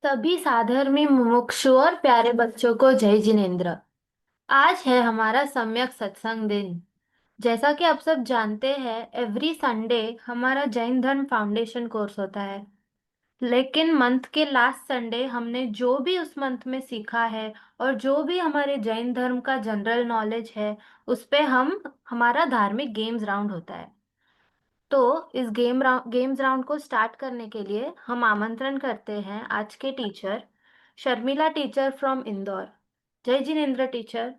सभी साधर्मी मुमुक्षु और प्यारे बच्चों को जय जिनेन्द्र। आज है हमारा सम्यक सत्संग दिन। जैसा कि आप सब जानते हैं, एवरी संडे हमारा जैन धर्म फाउंडेशन कोर्स होता है। लेकिन मंथ के लास्ट संडे हमने जो भी उस मंथ में सीखा है और जो भी हमारे जैन धर्म का जनरल नॉलेज है, उस पे हम हमारा धार्मिक गेम्स राउंड होता है। तो इस गेम्स राउंड को स्टार्ट करने के लिए हम आमंत्रण करते हैं आज के teacher Sharmila teacher from Indore. जय जिनेन्द्र टीचर।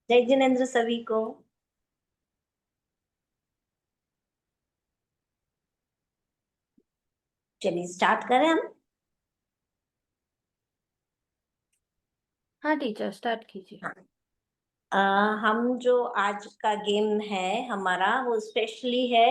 जय जिनेन्द्र सभी को। चलिए स्टार्ट करें हम। हाँ टीचर, स्टार्ट कीजिए। हाँ। हम जो आज का गेम है हमारा वो स्पेशली है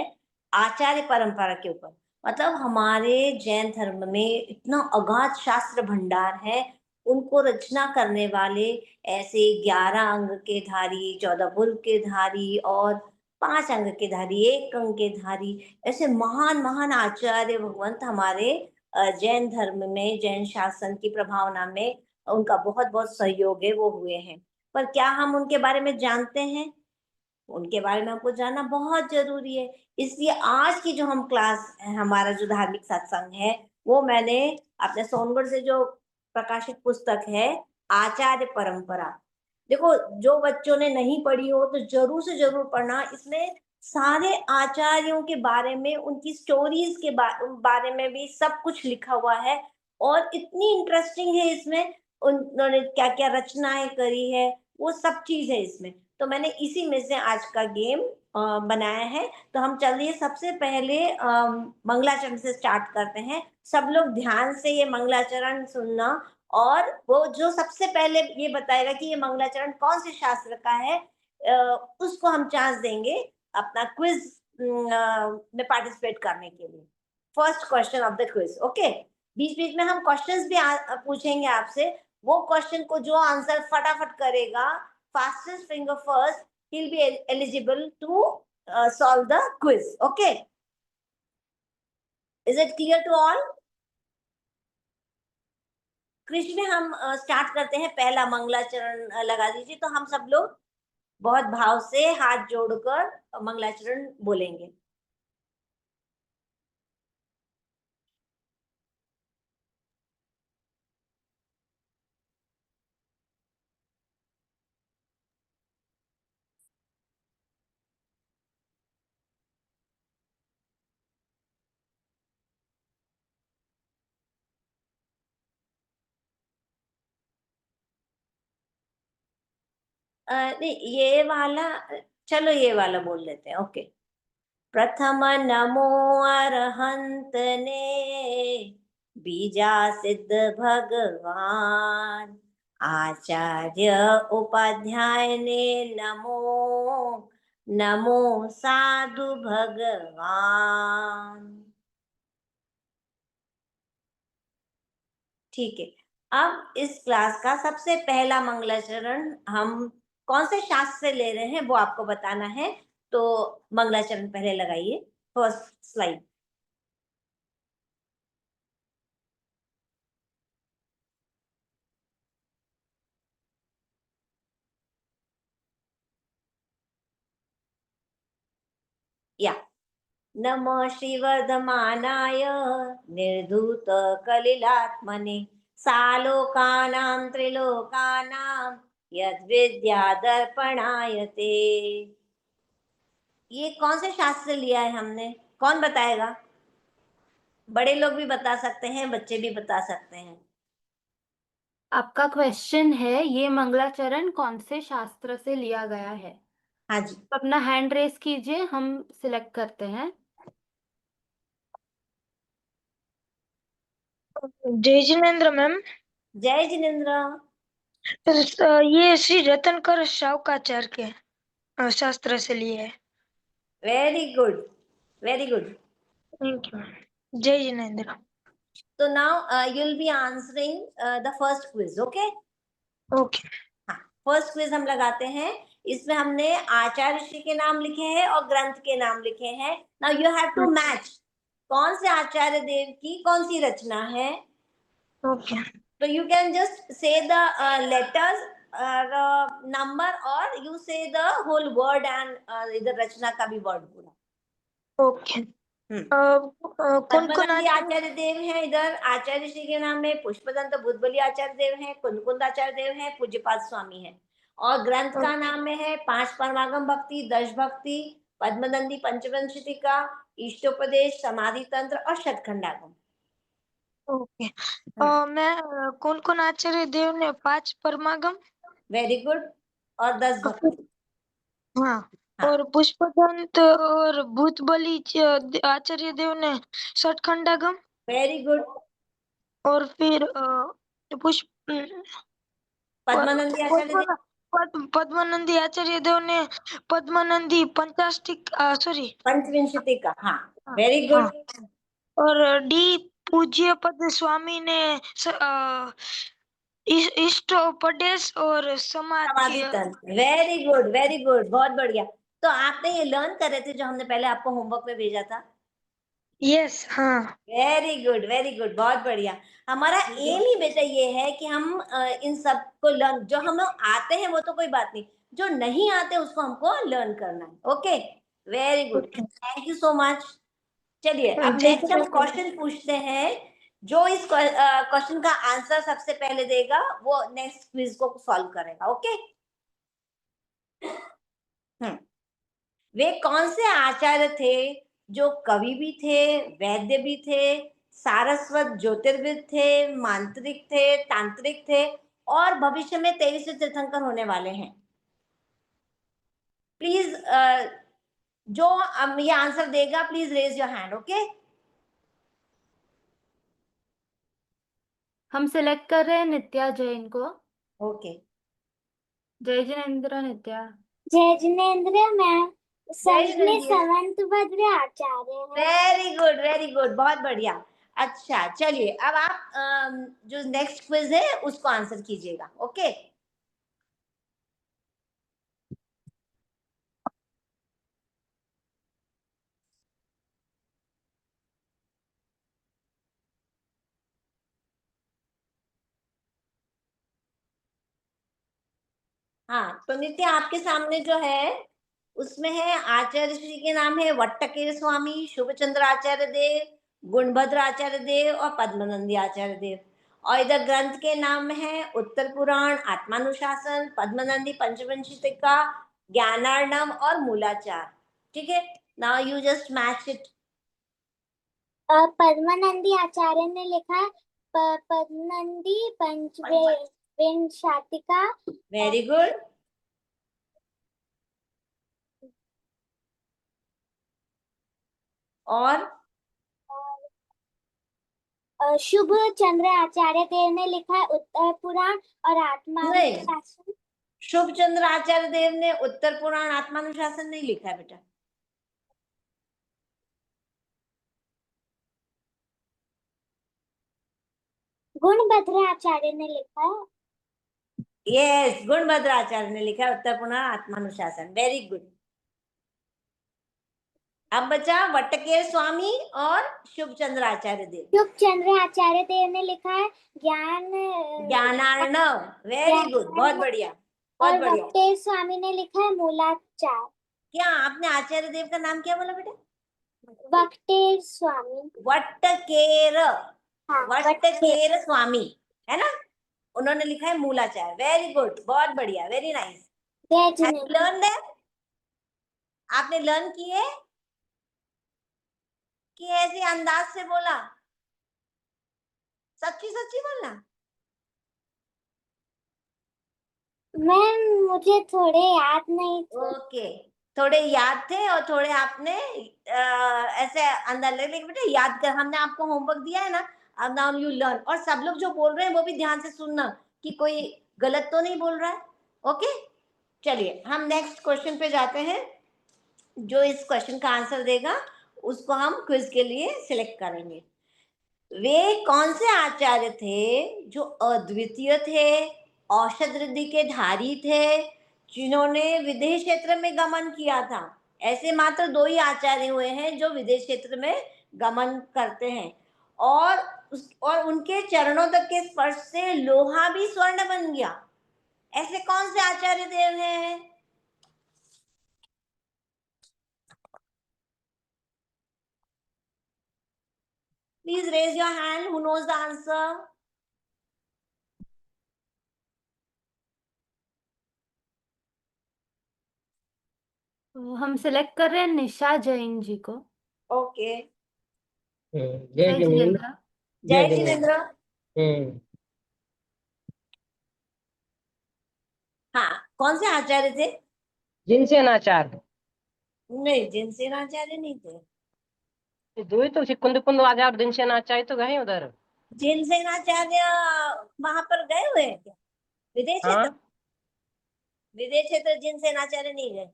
आचार्य परंपरा के ऊपर। मतलब हमारे जैन धर्म में इतना अगाध शास्त्र भंडार है। उनको रचना करने वाले ऐसे 11 अंग के धारी, 14 भुज के धारी और 5 अंग के धारी, 1 अंग के धारी, ऐसे महान महान आचार्य भगवंत हमारे जैन धर्म में, जैन शासन की प्रभावना में उनका बहुत बहुत सहयोग है, वो हुए हैं। पर क्या हम उनके बारे में जानते हैं? उनके बारे में हमको जानना बहुत जरूरी है। इसलिए आज की जो हम क्लास है, हमारा जो धार्मिक सत्संग है, वो मैंने अपने सोनगढ़ से जो प्रकाशित पुस्तक है आचार्य परंपरा। देखो, जो बच्चों ने नहीं पढ़ी हो तो जरूर से जरूर पढ़ना। इसमें सारे आचार्यों के बारे में, उनकी स्टोरीज के बारे में भी सब कुछ लिखा हुआ है। और इतनी इंटरेस्टिंग है इसमें, उन्होंने क्या क्या रचनाएं करी है, वो सब चीज है इसमें। तो मैंने इसी में से आज का गेम बनाया है। तो हम चलिए सबसे पहले मंगलाचरण से स्टार्ट करते हैं। सब लोग ध्यान से ये मंगलाचरण सुनना। और वो जो सबसे पहले ये बताएगा कि ये मंगलाचरण कौन से शास्त्र का है, उसको हम चांस देंगे अपना क्विज में पार्टिसिपेट करने के लिए। First question of the quiz, okay. बीच बीच में हम क्वेश्चंस भी पूछेंगे आपसे। वो क्वेश्चन को जो आंसर फटाफट करेगा, fastest finger first, he'll be eligible to solve the quiz. Okay, is it clear to all? Krishna में हम स्टार्ट करते हैं। पहला मंगलाचरण लगा दीजिए। तो हम सब लोग बहुत भाव से हाथ जोड़कर मंगलाचरण बोलेंगे। नहीं, ये वाला, चलो ये वाला बोल लेते हैं। ओके। प्रथम नमो अरहंत ने, बीजा सिद्ध भगवान, आचार्य उपाध्याय ने नमो, नमो साधु भगवान। ठीक है। अब इस क्लास का सबसे पहला मंगलाचरण हम कौन से शास्त्र से ले रहे हैं वो आपको बताना है। तो मंगलाचरण पहले लगाइए, फर्स्ट स्लाइड। या नमः श्रीवर्धमानाय निर्धूत कलिलात्मने, सालोकानां त्रिलोकानां यद्विद्यादर्पणायते। ये कौन से शास्त्र से लिया है हमने? कौन बताएगा? बड़े लोग भी बता सकते हैं, बच्चे भी बता सकते हैं। आपका क्वेश्चन है ये मंगलाचरण कौन से शास्त्र से लिया गया है? हाँ जी। तो अपना हैंड रेस कीजिए, हम सिलेक्ट करते हैं। जय जिनेन्द्र मैम। जय जिनेन्द्र। ये श्री रतनकर शावकाचार्य के शास्त्र से लिए है। Very good, very good. Thank you ma'am. जय जिनेन्द्र। तो now you will be answering the first quiz, okay. Okay. हाँ, फर्स्ट क्विज हम लगाते हैं। इसमें हमने आचार्य ऋषि के नाम लिखे हैं और ग्रंथ के नाम लिखे हैं। Now you have to match कौन से आचार्य देव की कौन सी रचना है। Okay So you can just say the letters number or you say the whole word and इधर रचना का भी word पूरा। ओके हम्म कौन कौन पद्मनंदी आचार्य? आचार्य देव हैं इधर, आचार्य श्री के नाम में पुष्पदंत बुद्धबली आचार्य देव हैं, कुंदकुंद आचार्य देव हैं, पूज्यपाद स्वामी हैं। और ग्रंथ का नाम में है 5 परमागम भक्ति, दश भक्ति, पद्मनंदी पंचवंशिका, इष्टोपदेश, समाधि तंत्र और शतखंडागम। ओके हम्म मैं कौन कौन आचार्य देव ने 5 परमागम? Very good. और 10 भक्ति। हाँ हाँ और पुष्पदंत और भूतबली आचार्य देव ने षटखंडागम। Very good. और फिर पुष्प पद्मानंदी आचार्य देव पद्मानंदी आचार्य देव ने पद्मानंदी पंचाष्टिक सॉरी पंचविंशति का। हाँ हाँ वेरी हाँ। गुड। और डी पूज्य पद स्वामी ने इष्टोपदेश और समाधि समाधि। तंत्र। वेरी गुड वेरी गुड, बहुत बढ़िया। तो आपने ये लर्न कर रहे थे जो हमने पहले आपको होमवर्क में भेजा था? यस हाँ। वेरी गुड वेरी गुड, बहुत बढ़िया। हमारा एम ही बेटा ये है कि हम इन सब को लर्न, जो हमें आते हैं वो तो कोई बात नहीं, जो नहीं आते उसको हमको लर्न करना है। Okay very good, okay thank you so much. चलिए अब थैंक नेक्स्ट हम यू। क्वेश्चन पूछते हैं। जो इस क्वेश्चन का आंसर सबसे पहले देगा वो नेक्स्ट क्विज को सॉल्व करेगा। ओके वे कौन से आचार्य थे जो कवि भी थे, वैद्य भी थे, सारस्वत ज्योतिर्विद थे, मांत्रिक थे, तांत्रिक थे और भविष्य में 23वें तीर्थंकर होने वाले हैं? प्लीज जो ये आंसर देगा please raise your hand. Okay हम सिलेक्ट कर रहे हैं नित्या जैन को। ओके जय जिनेन्द्र नित्या। जय जिनेन्द्र मैम। जय में जिनेन्द्र। समंत भद्र आचार्य है। वेरी गुड वेरी गुड, बहुत बढ़िया। अच्छा चलिए अब आप जो नेक्स्ट क्विज है उसको आंसर कीजिएगा। ओके हाँ तो नित्य आपके सामने जो है उसमें है आचार्य श्री के नाम है वट्टकेर स्वामी, शुभचंद्र आचार्य देव, गुणभद्र आचार्य देव और पद्मनंदी आचार्य देव। और इधर ग्रंथ के नाम में है उत्तर पुराण, आत्मानुशासन, पद्मनंदी पंचवंशिका, ज्ञानार्णव और मूलाचार। ठीक है, now you just match it. Padmanandi Acharya ने लिखा है पद्मनंदी पंचविंशातिका। Very good. और शुभ चंद्र आचार्य देव ने लिखा है उत्तर पुराण और आत्मानुशासन। शुभचंद्र आचार्य देव ने उत्तर पुराण आत्मानुशासन नहीं लिखा है बेटा। गुणभद्र आचार्य ने लिखा है। यस, गुणभद्र आचार्य ने लिखा है उत्तर पुराण आत्मानुशासन। Very good. अब बचा वट्टकेर स्वामी और शुभचंद्र आचार्य देव। शुभचंद्र आचार्य देव ने लिखा है ज्ञानार्णव। वेरी गुड, बहुत बढ़िया बहुत और बढ़िया। वट्टेर स्वामी ने लिखा है मूलाचार। क्या आपने आचार्य देव का नाम क्या बोला बेटा? वट्टेर स्वामी। वट्टकेर। हाँ, वट्टकेर स्वामी है ना, उन्होंने लिखा है मूलाचार। वेरी गुड, बहुत बढ़िया, वेरी नाइस। जय जिनेन्द्र। लर्न है, आपने लर्न किए कि ऐसे अंदाज से बोला? सच्ची सच्ची बोलना। मैम मुझे थोड़े याद नहीं थे। ओके, थोड़े याद थे और थोड़े आपने ऐसे अंदर ले, लेकिन बेटा याद कर, हमने आपको होमवर्क दिया है ना, अब नाउ यू लर्न। और सब लोग जो बोल रहे हैं वो भी ध्यान से सुनना कि कोई गलत तो नहीं बोल रहा है। ओके चलिए हम नेक्स्ट क्वेश्चन पे जाते हैं। जो इस क्वेश्चन का आंसर देगा उसको हम क्विज के लिए सिलेक्ट करेंगे। वे कौन से आचार्य थे जो अद्वितीय थे, औषध रिद्धि के धारी थे, जिन्होंने विदेश क्षेत्र में गमन किया था? ऐसे मात्र 2 ही आचार्य हुए हैं जो विदेश क्षेत्र में गमन करते हैं। और उनके चरणों तक के स्पर्श से लोहा भी स्वर्ण बन गया। ऐसे कौन से आचार्य देव हैं? Please raise your hand, who knows the answer. तो हम सिलेक्ट कर रहे हैं निशा जैन जी को। ओके, जय जय जिनेन्द्र। जिनेन्द्र। जय जय जिनेन्द्र। जिनेन्द्र। हाँ, कौन से आचार्य थे? जिनसेनाचार्य। नहीं, जिनसेनाचार्य नहीं थे। दो ही तो कुंद कुंद आचार्य और जिनसेनाचार्य तो गए उधर। जिनसेनाचार्य वहां पर गए हुए हैं क्या? विदेश क्षेत्र? हाँ, विदेश क्षेत्र जिनसेनाचार्य नहीं गए।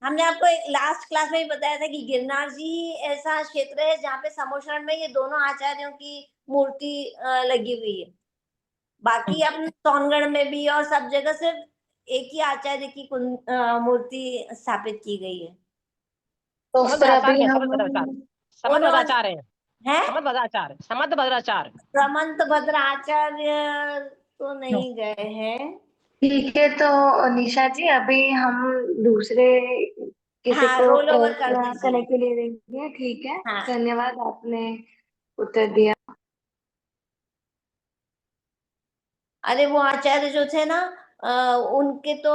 हमने आपको एक लास्ट क्लास में ही बताया था कि गिरनार जी ही ऐसा क्षेत्र है जहाँ पे समोशरण में ये दोनों आचार्यों की मूर्ति लगी हुई है। बाकी अपने सोनगढ़ में भी और सब जगह सिर्फ एक ही आचार्य की मूर्ति स्थापित की गई है। तो समद फिर अभी भद्राचार्य है, समद हम भद्राचार्य। समद उन्होंने भद्राचार्य है। है समद भद्राचार्य, समद भद्राचार्य। प्रमंत भद्र आचार्य तो नहीं गए हैं। ठीक है, तो निशा जी अभी हम दूसरे किसी हाँ, को रोल ओवर कर करने दीजिए। के लिए देंगे। ठीक है, हाँ, धन्यवाद, आपने उत्तर दिया। अरे वो आचार्य जो थे ना, उनके तो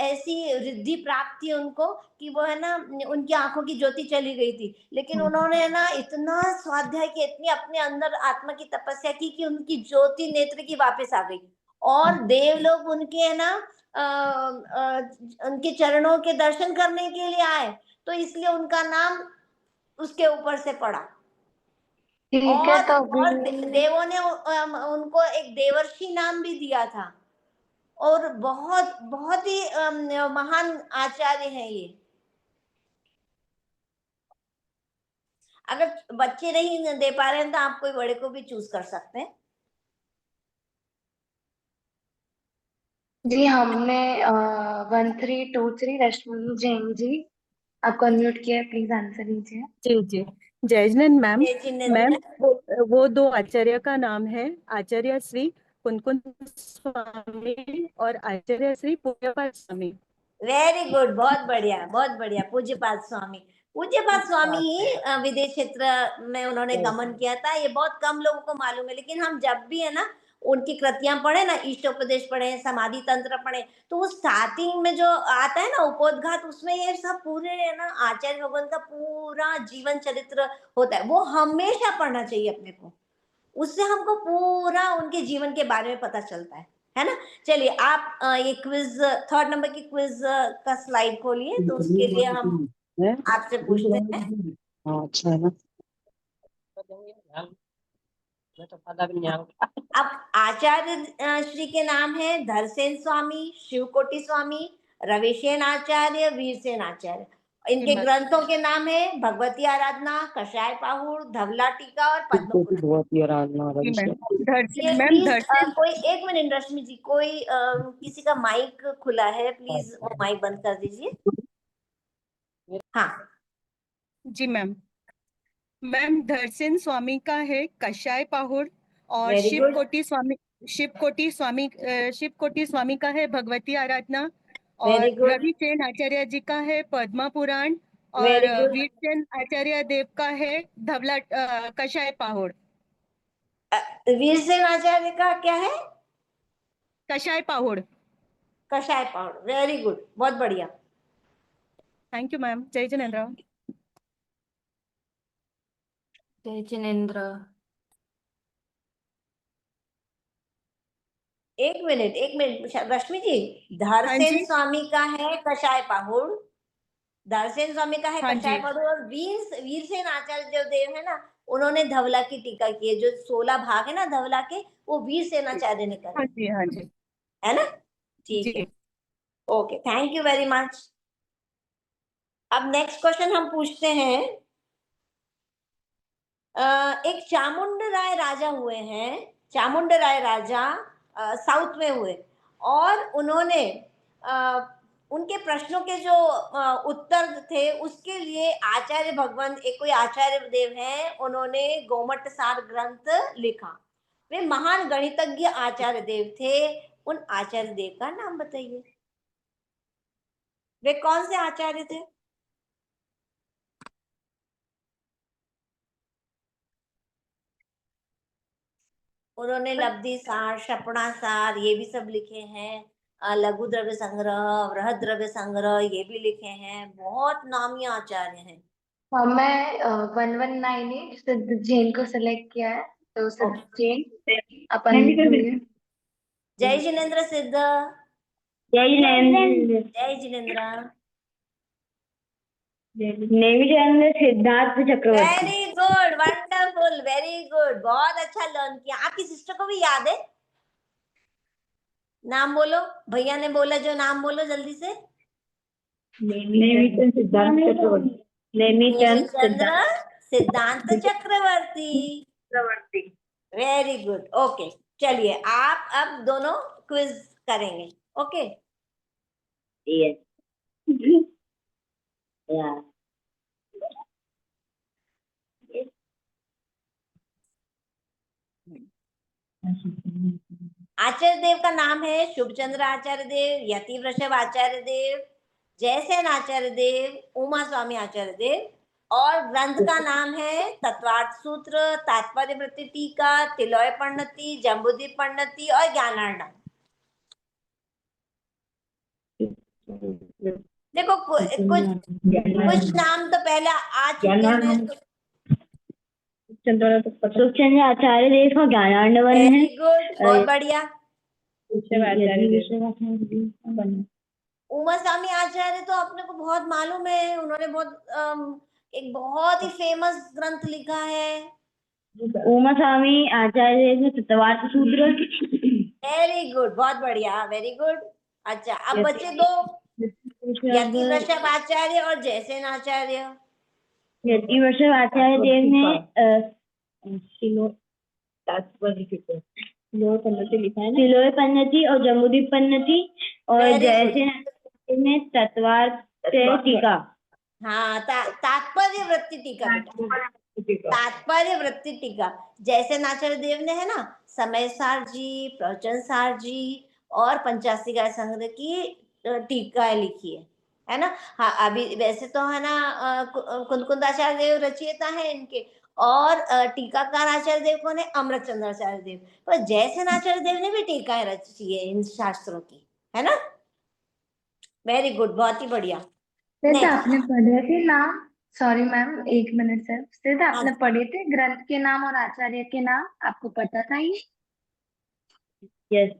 ऐसी रिद्धि प्राप्त थी उनको कि वो है ना, उनकी आंखों की ज्योति चली गई थी, लेकिन उन्होंने है ना इतना स्वाध्याय की, इतनी अपने अंदर आत्मा की तपस्या की कि उनकी ज्योति नेत्र की वापस आ गई। और देवलोग उनके है ना उनके चरणों के दर्शन करने के लिए आए, तो इसलिए उनका नाम उसके ऊपर से पड़ा। ठीक है, और तो और अभी देवों ने उनको एक देवर्षि नाम भी दिया था। और बहुत बहुत ही महान आचार्य हैं ये। अगर बच्चे नहीं दे पा रहे हैं तो आप कोई बड़े को भी चूज कर सकते हैं। जी, हमने 1323 रश्मि जैन जी, आपको अनम्यूट किया है, प्लीज आंसर दीजिए। जी जी। जय जिनेन्द्र मैम। जय मैम, जिनेन्द्र। वो दो आचार्य का नाम है आचार्य श्री कुनकुन स्वामी और आचार्य श्री पूज्यपाद स्वामी। वेरी गुड, बहुत बढ़िया, बहुत बढ़िया। पूज्यपाद स्वामी, पूज्यपाद स्वामी ही विदेश क्षेत्र में उन्होंने गमन किया था। ये बहुत कम लोगों को मालूम है, लेकिन हम जब भी है ना उनकी कृतियां पढ़े ना, ईशोपदेश पढ़े, समाधि तंत्र पढ़े, तो वो स्टार्टिंग में जो आता है ना उपोद्घात, उसमें ये सब पूरे है ना आचार्य भगवान का पूरा जीवन चरित्र होता है। वो हमेशा पढ़ना चाहिए अपने को, उससे हमको पूरा उनके जीवन के बारे में पता चलता है ना। चलिए आप ये क्विज, थर्ड नंबर की क्विज का स्लाइड खोलिए, तो उसके लिए हम आपसे पूछते हैं। हाँ, अच्छा है ना। मैं तो पता भी नहीं आऊंगा। अब आचार्य श्री के नाम है धरसेन स्वामी, शिवकोटि स्वामी, रविसेन आचार्य, वीरसेन आचार्य। इनके ग्रंथों के नाम है भगवती आराधना, कषाय पाहुड़, धवला टीका और पद्म पुराण। बहुत ही आराधना जी मैम। ये मैम प्लीज धरती। कोई एक मिनट, रश्मि जी, कोई किसी का माइक खुला है, प्लीज वो माइक बंद कर दीजिए। हाँ, जी मैम। मैम धरसेन स्वामी का है कषाय पाहुड़, और वेरी गुड, शिवकोटि स्वामी का है भगवती आराधना, और वेरी गुड, रविसेन आचार्य जी का है पद्मा पुराण, और वेरी गुड। वीरसेन आचार्य देव का है धवला कषाय पाहुड़। वीरसेन आचार्य का क्या है? कषाय पाहुड़। कषाय पाउडर, वेरी गुड, बहुत बढ़िया। Thank you ma'am. जय जिनेन्द्र। जय जिनेन्द्र। एक मिनट, एक मिनट रश्मि जी, हाँ धरसेन जी। स्वामी का है कषाय पाहुड़, धरसेन स्वामी का है हाँ कषाय जी। पाहुड़, और वीरसेन आचार्य जो देव है ना, उन्होंने धवला की टीका की है। जो 16 भाग है ना धवला के, वो वीरसेन आचार्य ने करे, हाँ जी। हाँ जी। है ना। ठीक है, जी। Okay, thank you very much. अब नेक्स्ट क्वेश्चन हम पूछते हैं। एक चामुंड राय राजा हुए हैं, चामुंड राय राजा साउथ में हुए, और उन्होंने उनके प्रश्नों के जो उत्तर थे उसके लिए आचार्य भगवंत, एक कोई आचार्य देव हैं, उन्होंने गोमट सार ग्रंथ लिखा। वे महान गणितज्ञ आचार्य देव थे। उन आचार्य देव का नाम बताइए, वे कौन से आचार्य थे? उन्होंने लब्धि सार, क्षपणा सार ये भी सब लिखे हैं। लघु द्रव्य संग्रह, वृहद द्रव्य संग्रह ये भी लिखे हैं। बहुत नामी आचार्य हैं। मैं 1198 सिद्ध जैन को सिलेक्ट किया है, तो सिद्ध जैन अपन बोलिए। जय जिनेन्द्र सिद्ध। जय जिनेन्द्र। जय Jinendra. Nemi channel Siddharth Chakravarti. Very good, wonderful, very good, बहुत अच्छा लर्न किया। आपकी सिस्टर को भी याद है? नाम बोलो, भैया ने बोला जो नाम बोलो जल्दी से। नेमी सिद्धार्थ चक्रवर्ती। नेमिचंद्र सिद्धांत चक्रवर्ती। Very good, okay. चलिए आप अब दोनों क्विज करेंगे, ओके? यस। या आचार्य देव का नाम है शुभचंद्र आचार्य देव, यति वृषभ आचार्य देव, जयसेन आचार्य देव, उमा स्वामी आचार्य देव। और ग्रंथ का नाम है तत्वार्थ सूत्र, तात्पर्य वृत्ति टीका, तिलोय पंडिती, जम्बूदीप पंडिती और ज्ञानार्णव। देखो कुछ नाम तो पहले आ चुके हैं। सुखचंद्र आचार्य देव का ज्ञानार्णवन है। वेरी गुड, बहुत बढ़िया। उमा स्वामी आचार्य तो अपने को बहुत मालूम है, उन्होंने एक बहुत ही फेमस ग्रंथ लिखा है। उमा स्वामी आचार्य देव ने तत्वार्थ सूत्र। वेरी गुड, बहुत बढ़िया, वेरी गुड। अच्छा, अब बचे दो, यति वृषभ आचार्य और जयसेन आचार्य। यति वृषभ आचार्य देव ने तिलोय पन्नति और जम्बूदीप पन्नति, और जयसेन ने तत्वार्थ टीका। हाँ, तात्पर्य वृत्ति टीका बेटा, तात्पर्य वृत्ति टीका। जयसेन आचार्य देव ने है ना समय सार जी, प्रवचन सार जी और पंचासी गाय संग्रह की टीका लिखी है ना? हाँ, अभी वैसे तो है ना कुंदकुंद आचार्य देव रचयिता है इनके, और टीकाकार आचार्य देव कौन है? अमृतचंद्र आचार्य देव। पर जयसेन आचार्य देव ने भी टीकाएं रची है इन शास्त्रों की, है ना? वेरी गुड, बहुत ही बढ़िया। सिद्ध नेक्स्ट। आपने पढ़े थे नाम, सॉरी मैम, एक मिनट सर। सिद्ध आपने हाँ। पढ़े थे ग्रंथ के नाम और आचार्य के नाम, आपको पता था ये? यस।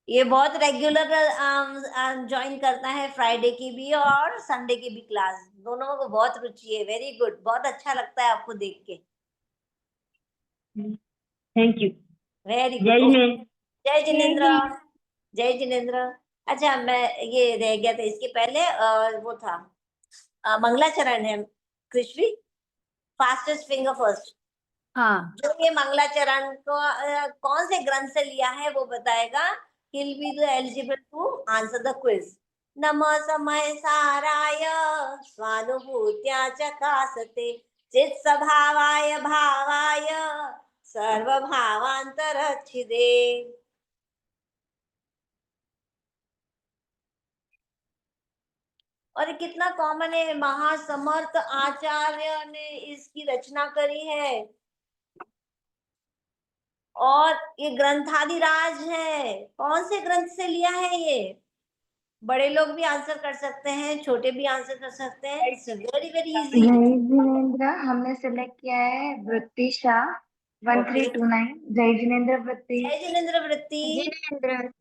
ये बहुत रेगुलर ज्वाइन करता है, फ्राइडे की भी और संडे की भी क्लास, दोनों को बहुत रुचि है। वेरी गुड, बहुत अच्छा लगता है आपको देख के। Thank you. वेरी जय गुड। जिनेन्द्र। जय जिनेन्द्र। जय जिनेन्द्र। अच्छा, मैं ये रह गया था इसके पहले, वो था मंगलाचरण है कृष्वी, फास्टेस्ट फिंगर फर्स्ट। हाँ, जो ये मंगलाचरण को कौन से ग्रंथ से लिया है वो बताएगा। He'll be eligible to answer the quiz. नमः समय साराय स्वानुभूत्या चकासते चित् स्वभावाय भावाय सर्वभावांतरच्छिदे। और ये कितना कॉमन है, महासमर्थ आचार्य ने इसकी रचना करी है। और ये ग्रंथादिराज है, कौन से ग्रंथ से लिया है ये? बड़े लोग भी आंसर कर सकते हैं, छोटे भी आंसर कर सकते हैं। It's very very easy. जय जिनेन्द्र हमने सिलेक्ट किया है, वृत्ति शाह 1329। जय जिनेन्द्र वृत्ति। जय जिनेन्द्र वृत्ति।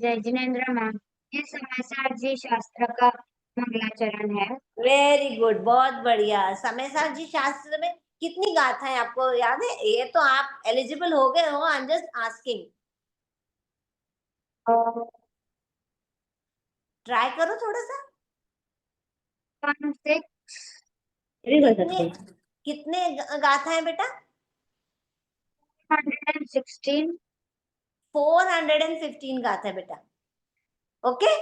जय जिनेन्द्र मैम, ये समाचार जी शास्त्र का मंगलाचरण है। वेरी गुड, बहुत बढ़िया। समय जी शास्त्र में कितनी गाथाएं आपको याद है? ये तो आप एलिजिबल हो गए हो, I am just asking. Try करो थोड़ा सा। कितने कितने गाथाएं बेटा? 116। 415 गाथा बेटा, ओके?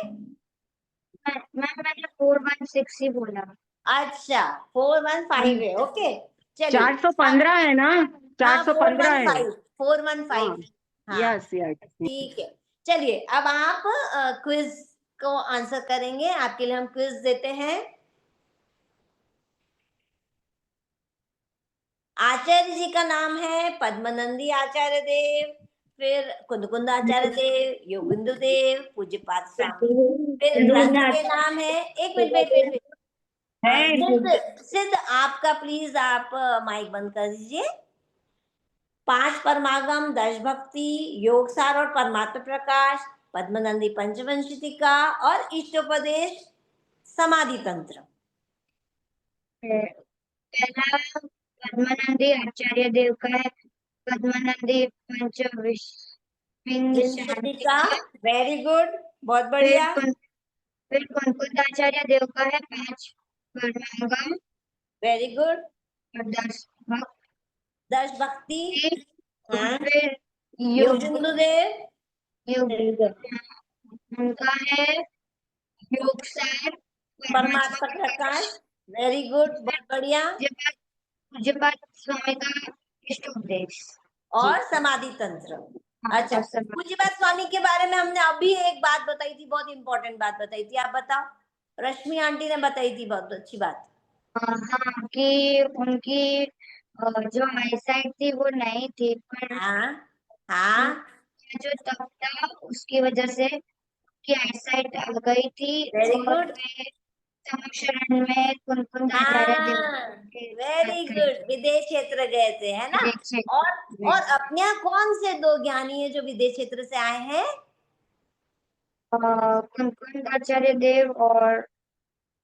मैंने 416 ही बोला। अच्छा 415 है, ओके चलिए। 415 है ना? हाँ 415 है। 415 हाँ यस यस। ठीक है। चलिए अब आप क्विज को आंसर करेंगे, आपके लिए हम क्विज देते हैं। आचार्य जी का नाम है पद्मनंदी आचार्य देव, फिर कुंदकुंद आचार्य देव, योगिंदु देव, पूज्यपाद स्वामी। फिर ग्रंथ के नाम है, एक मिनट वेट वेट वेट, सिद्ध सिद्ध आपका प्लीज आप माइक बंद कर दीजिए। 5 परमागम, 10 भक्ति, योगसार और परमात्मा प्रकाश, पद्मनंदी पंचवंशी टीका और इष्टोपदेश समाधि तंत्र। पहला पद्मानंदी आचार्य देव का है, पद्मानंदी पंचविंश विंशति शांति का, का। वेरी गुड, बहुत फिर बढ़िया। फिर कुंकुद आचार्य देव का है 5 परमागम वेरी गुड। और 10 दश भक्ति, भक्ति। और हाँ। फिर योगिंदु देव, योग उनका है योगसार परमात्मा परमात्मा प्रकाश। प्रकाश, वेरी गुड, फिर बहुत बढ़िया। पूज्यपाद स्वामी का इष्टोपदेश। और समाधि तंत्र। अच्छा, और सब। पूज्यपाद स्वामी के बारे में हमने अभी एक बात बताई थी, बहुत इंपॉर्टेंट बात बताई थी, आप बताओ। रश्मि आंटी ने बताई थी, बहुत अच्छी बात। हाँ कि उनकी जो आईसाइट थी वो नहीं थी, पर हाँ हाँ उनका जो तप था उसकी वजह से उनकी आईसाइट आ गई थी वेरी और गुड, वे शरण में कुंकुंद आचार्य देव हाँ के वेरी साथ गई गुड, विदेश क्षेत्र गए थे, है ना। थी। और और अपने यहाँ कौन से दो ज्ञानी है जो विदेश क्षेत्र से आए हैं? कुंकुंद आचार्य देव और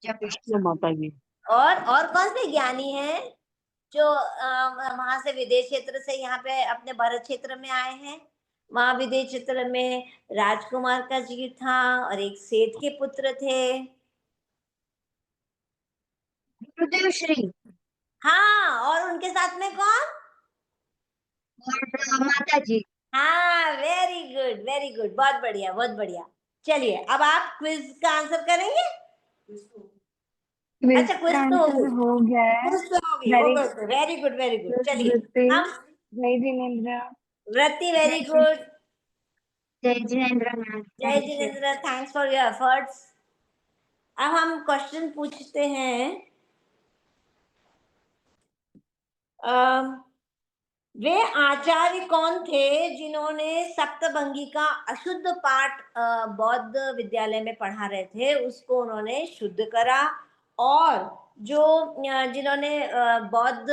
कृष्ण माता जी। और कौन से ज्ञानी हैं जो वहां से विदेश क्षेत्र से यहाँ पे अपने भारत क्षेत्र में आए हैं? वहां विदेश क्षेत्र में राजकुमार का जी था और एक सेठ के पुत्र थे। गुरुदेव श्री हाँ, और उनके साथ में कौन? और माता जी। हाँ वेरी गुड, बहुत बढ़िया बहुत बढ़िया। चलिए अब आप क्विज का आंसर करेंगे। अच्छा क्विज का तो हो आंसर गई, हो गया है। क्विज तो हो गई, very very good very good. चलिए वृत्ति, हम जय जिनेन्द्र। Vrati, very good. जय जिनेन्द्र मैम, जय thank you. Jinendra, thanks for your efforts. अब हम क्वेश्चन पूछते हैं। अम, वे आचार्य कौन थे जिन्होंने सप्तभंगी का अशुद्ध पाठ बौद्ध विद्यालय में पढ़ा रहे थे, उसको उन्होंने शुद्ध करा। और जो जिन्होंने बौद्ध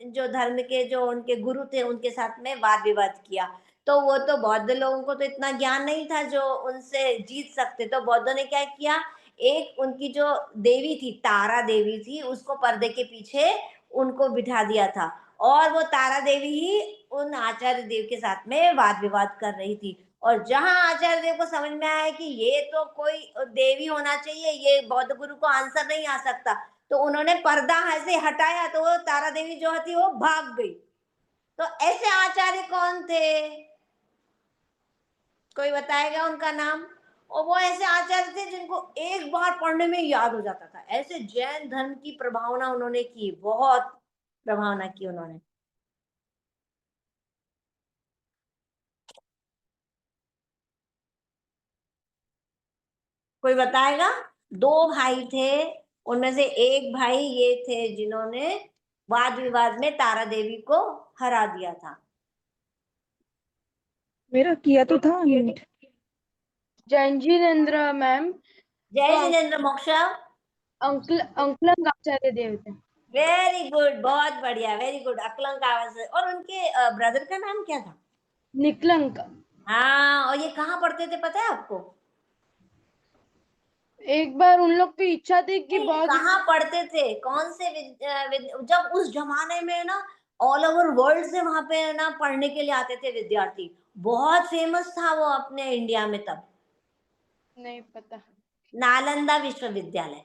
जो धर्म के जो उनके गुरु थे उनके साथ में वाद विवाद किया, तो वो तो बौद्ध लोगों को तो इतना ज्ञान नहीं था जो उनसे जीत सकते, तो बौद्धों ने क्या किया, एक उनकी जो देवी थी, तारा देवी थी, उसको पर्दे के पीछे उनको बिठा दिया था। और वो तारा देवी ही उन आचार्य देव के साथ में वाद विवाद कर रही थी। और जहां आचार्य देव को समझ में आया कि ये तो कोई देवी होना चाहिए, ये बौद्ध गुरु को आंसर नहीं आ सकता, तो उन्होंने पर्दा ऐसे हटाया, तो वो तारा देवी जो थी वो भाग गई। तो ऐसे आचार्य कौन थे? कोई बताएगा उनका नाम? और वो ऐसे आचार्य थे जिनको एक बार पढ़ने में याद हो जाता था। ऐसे जैन धर्म की प्रभावना उन्होंने की, बहुत प्रभावना की उन्होंने। कोई बताएगा? दो भाई थे, उनमें से एक भाई ये थे जिन्होंने वाद विवाद में तारा देवी को हरा दिया था। मेरा किया तो था unmute। जय जिनेन्द्र मैम। जय तो जिनेन्द्र मोक्षा, अंकलंग आचार्य देव थे। वेरी गुड, बहुत बढ़िया, वेरी गुड। अकलंक आवाज। और उनके ब्रदर का नाम क्या था? निकलंक। हाँ, और ये कहाँ पढ़ते थे पता है आपको? एक बार उन लोग की इच्छा थी कि नहीं, बहुत कहाँ पढ़ते थे, कौन से जब उस जमाने में ना ऑल ओवर वर्ल्ड से वहां पे ना पढ़ने के लिए आते थे विद्यार्थी, बहुत फेमस था वो अपने इंडिया में तब। नहीं पता। नालंदा विश्वविद्यालय।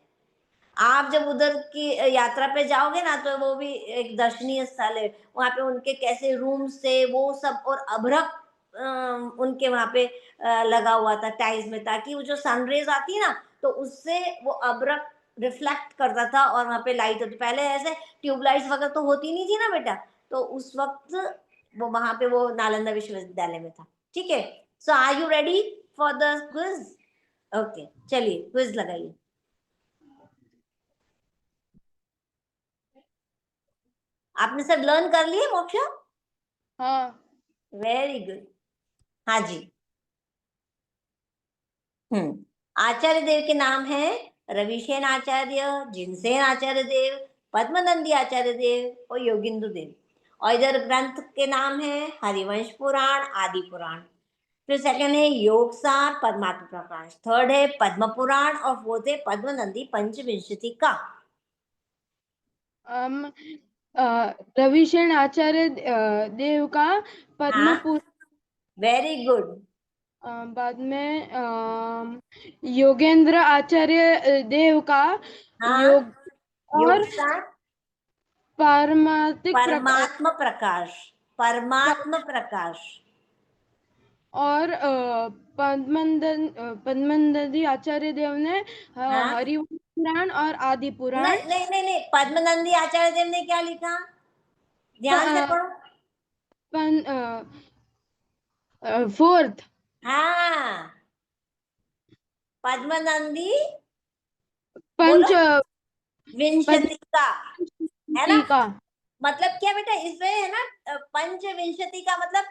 आप जब उधर की यात्रा पे जाओगे ना, तो वो भी एक दर्शनीय स्थल है। वहां पे उनके कैसे रूम्स थे वो सब, और अभ्रक उनके वहां पे लगा हुआ था टाइल्स में, ताकि वो जो सनरेज आती है ना, तो उससे वो अब्रक रिफ्लेक्ट करता था और वहां पे लाइट होती। पहले ऐसे ट्यूबलाइट्स वगैरह तो होती नहीं थी ना बेटा, तो उस वक्त वो वहां पे वो नालंदा विश्वविद्यालय में था। ठीक है, so are you ready for the quiz? Okay, चलिए क्विज लगाइए। आपने सब लर्न कर लिए मोक्षा? हाँ। Very good. हाँ जी। आचार्य देव के नाम है रविसेन आचार्य, जिनसेन आचार्य देव, पद्मनंदी आचार्य देव और योगिंदु देव। और इधर ग्रंथ के नाम है हरिवंश पुराण, आदि पुराण। फिर सेकंड है योगसार, परमात्मा प्रकाश। थर्ड है पद्म पुराण और फोर्थ है पद्मनंदी पंचविंशति का। अम रविशेन आचार्य देव का पद्म हाँ, वेरी गुड। बाद में योगेंद्र आचार्य देव का हाँ, योग और योगसार, पारमार्थिक परमात्मा प्रकाश, परमात्मा प्रकाश। और पद्मनंदी आचार्य देव ने हाँ, हरिवंश पुराण और आदि पुराण। नहीं नहीं नहीं नहीं, पद्मनंदी आचार्य देव ने क्या लिखा? ध्यान से पढ़ो। फोर्थ। हाँ, पद्मनंदी पंच बोलो विंशति का, है ना? का मतलब क्या बेटा, इसमें है ना पंचविंशति का मतलब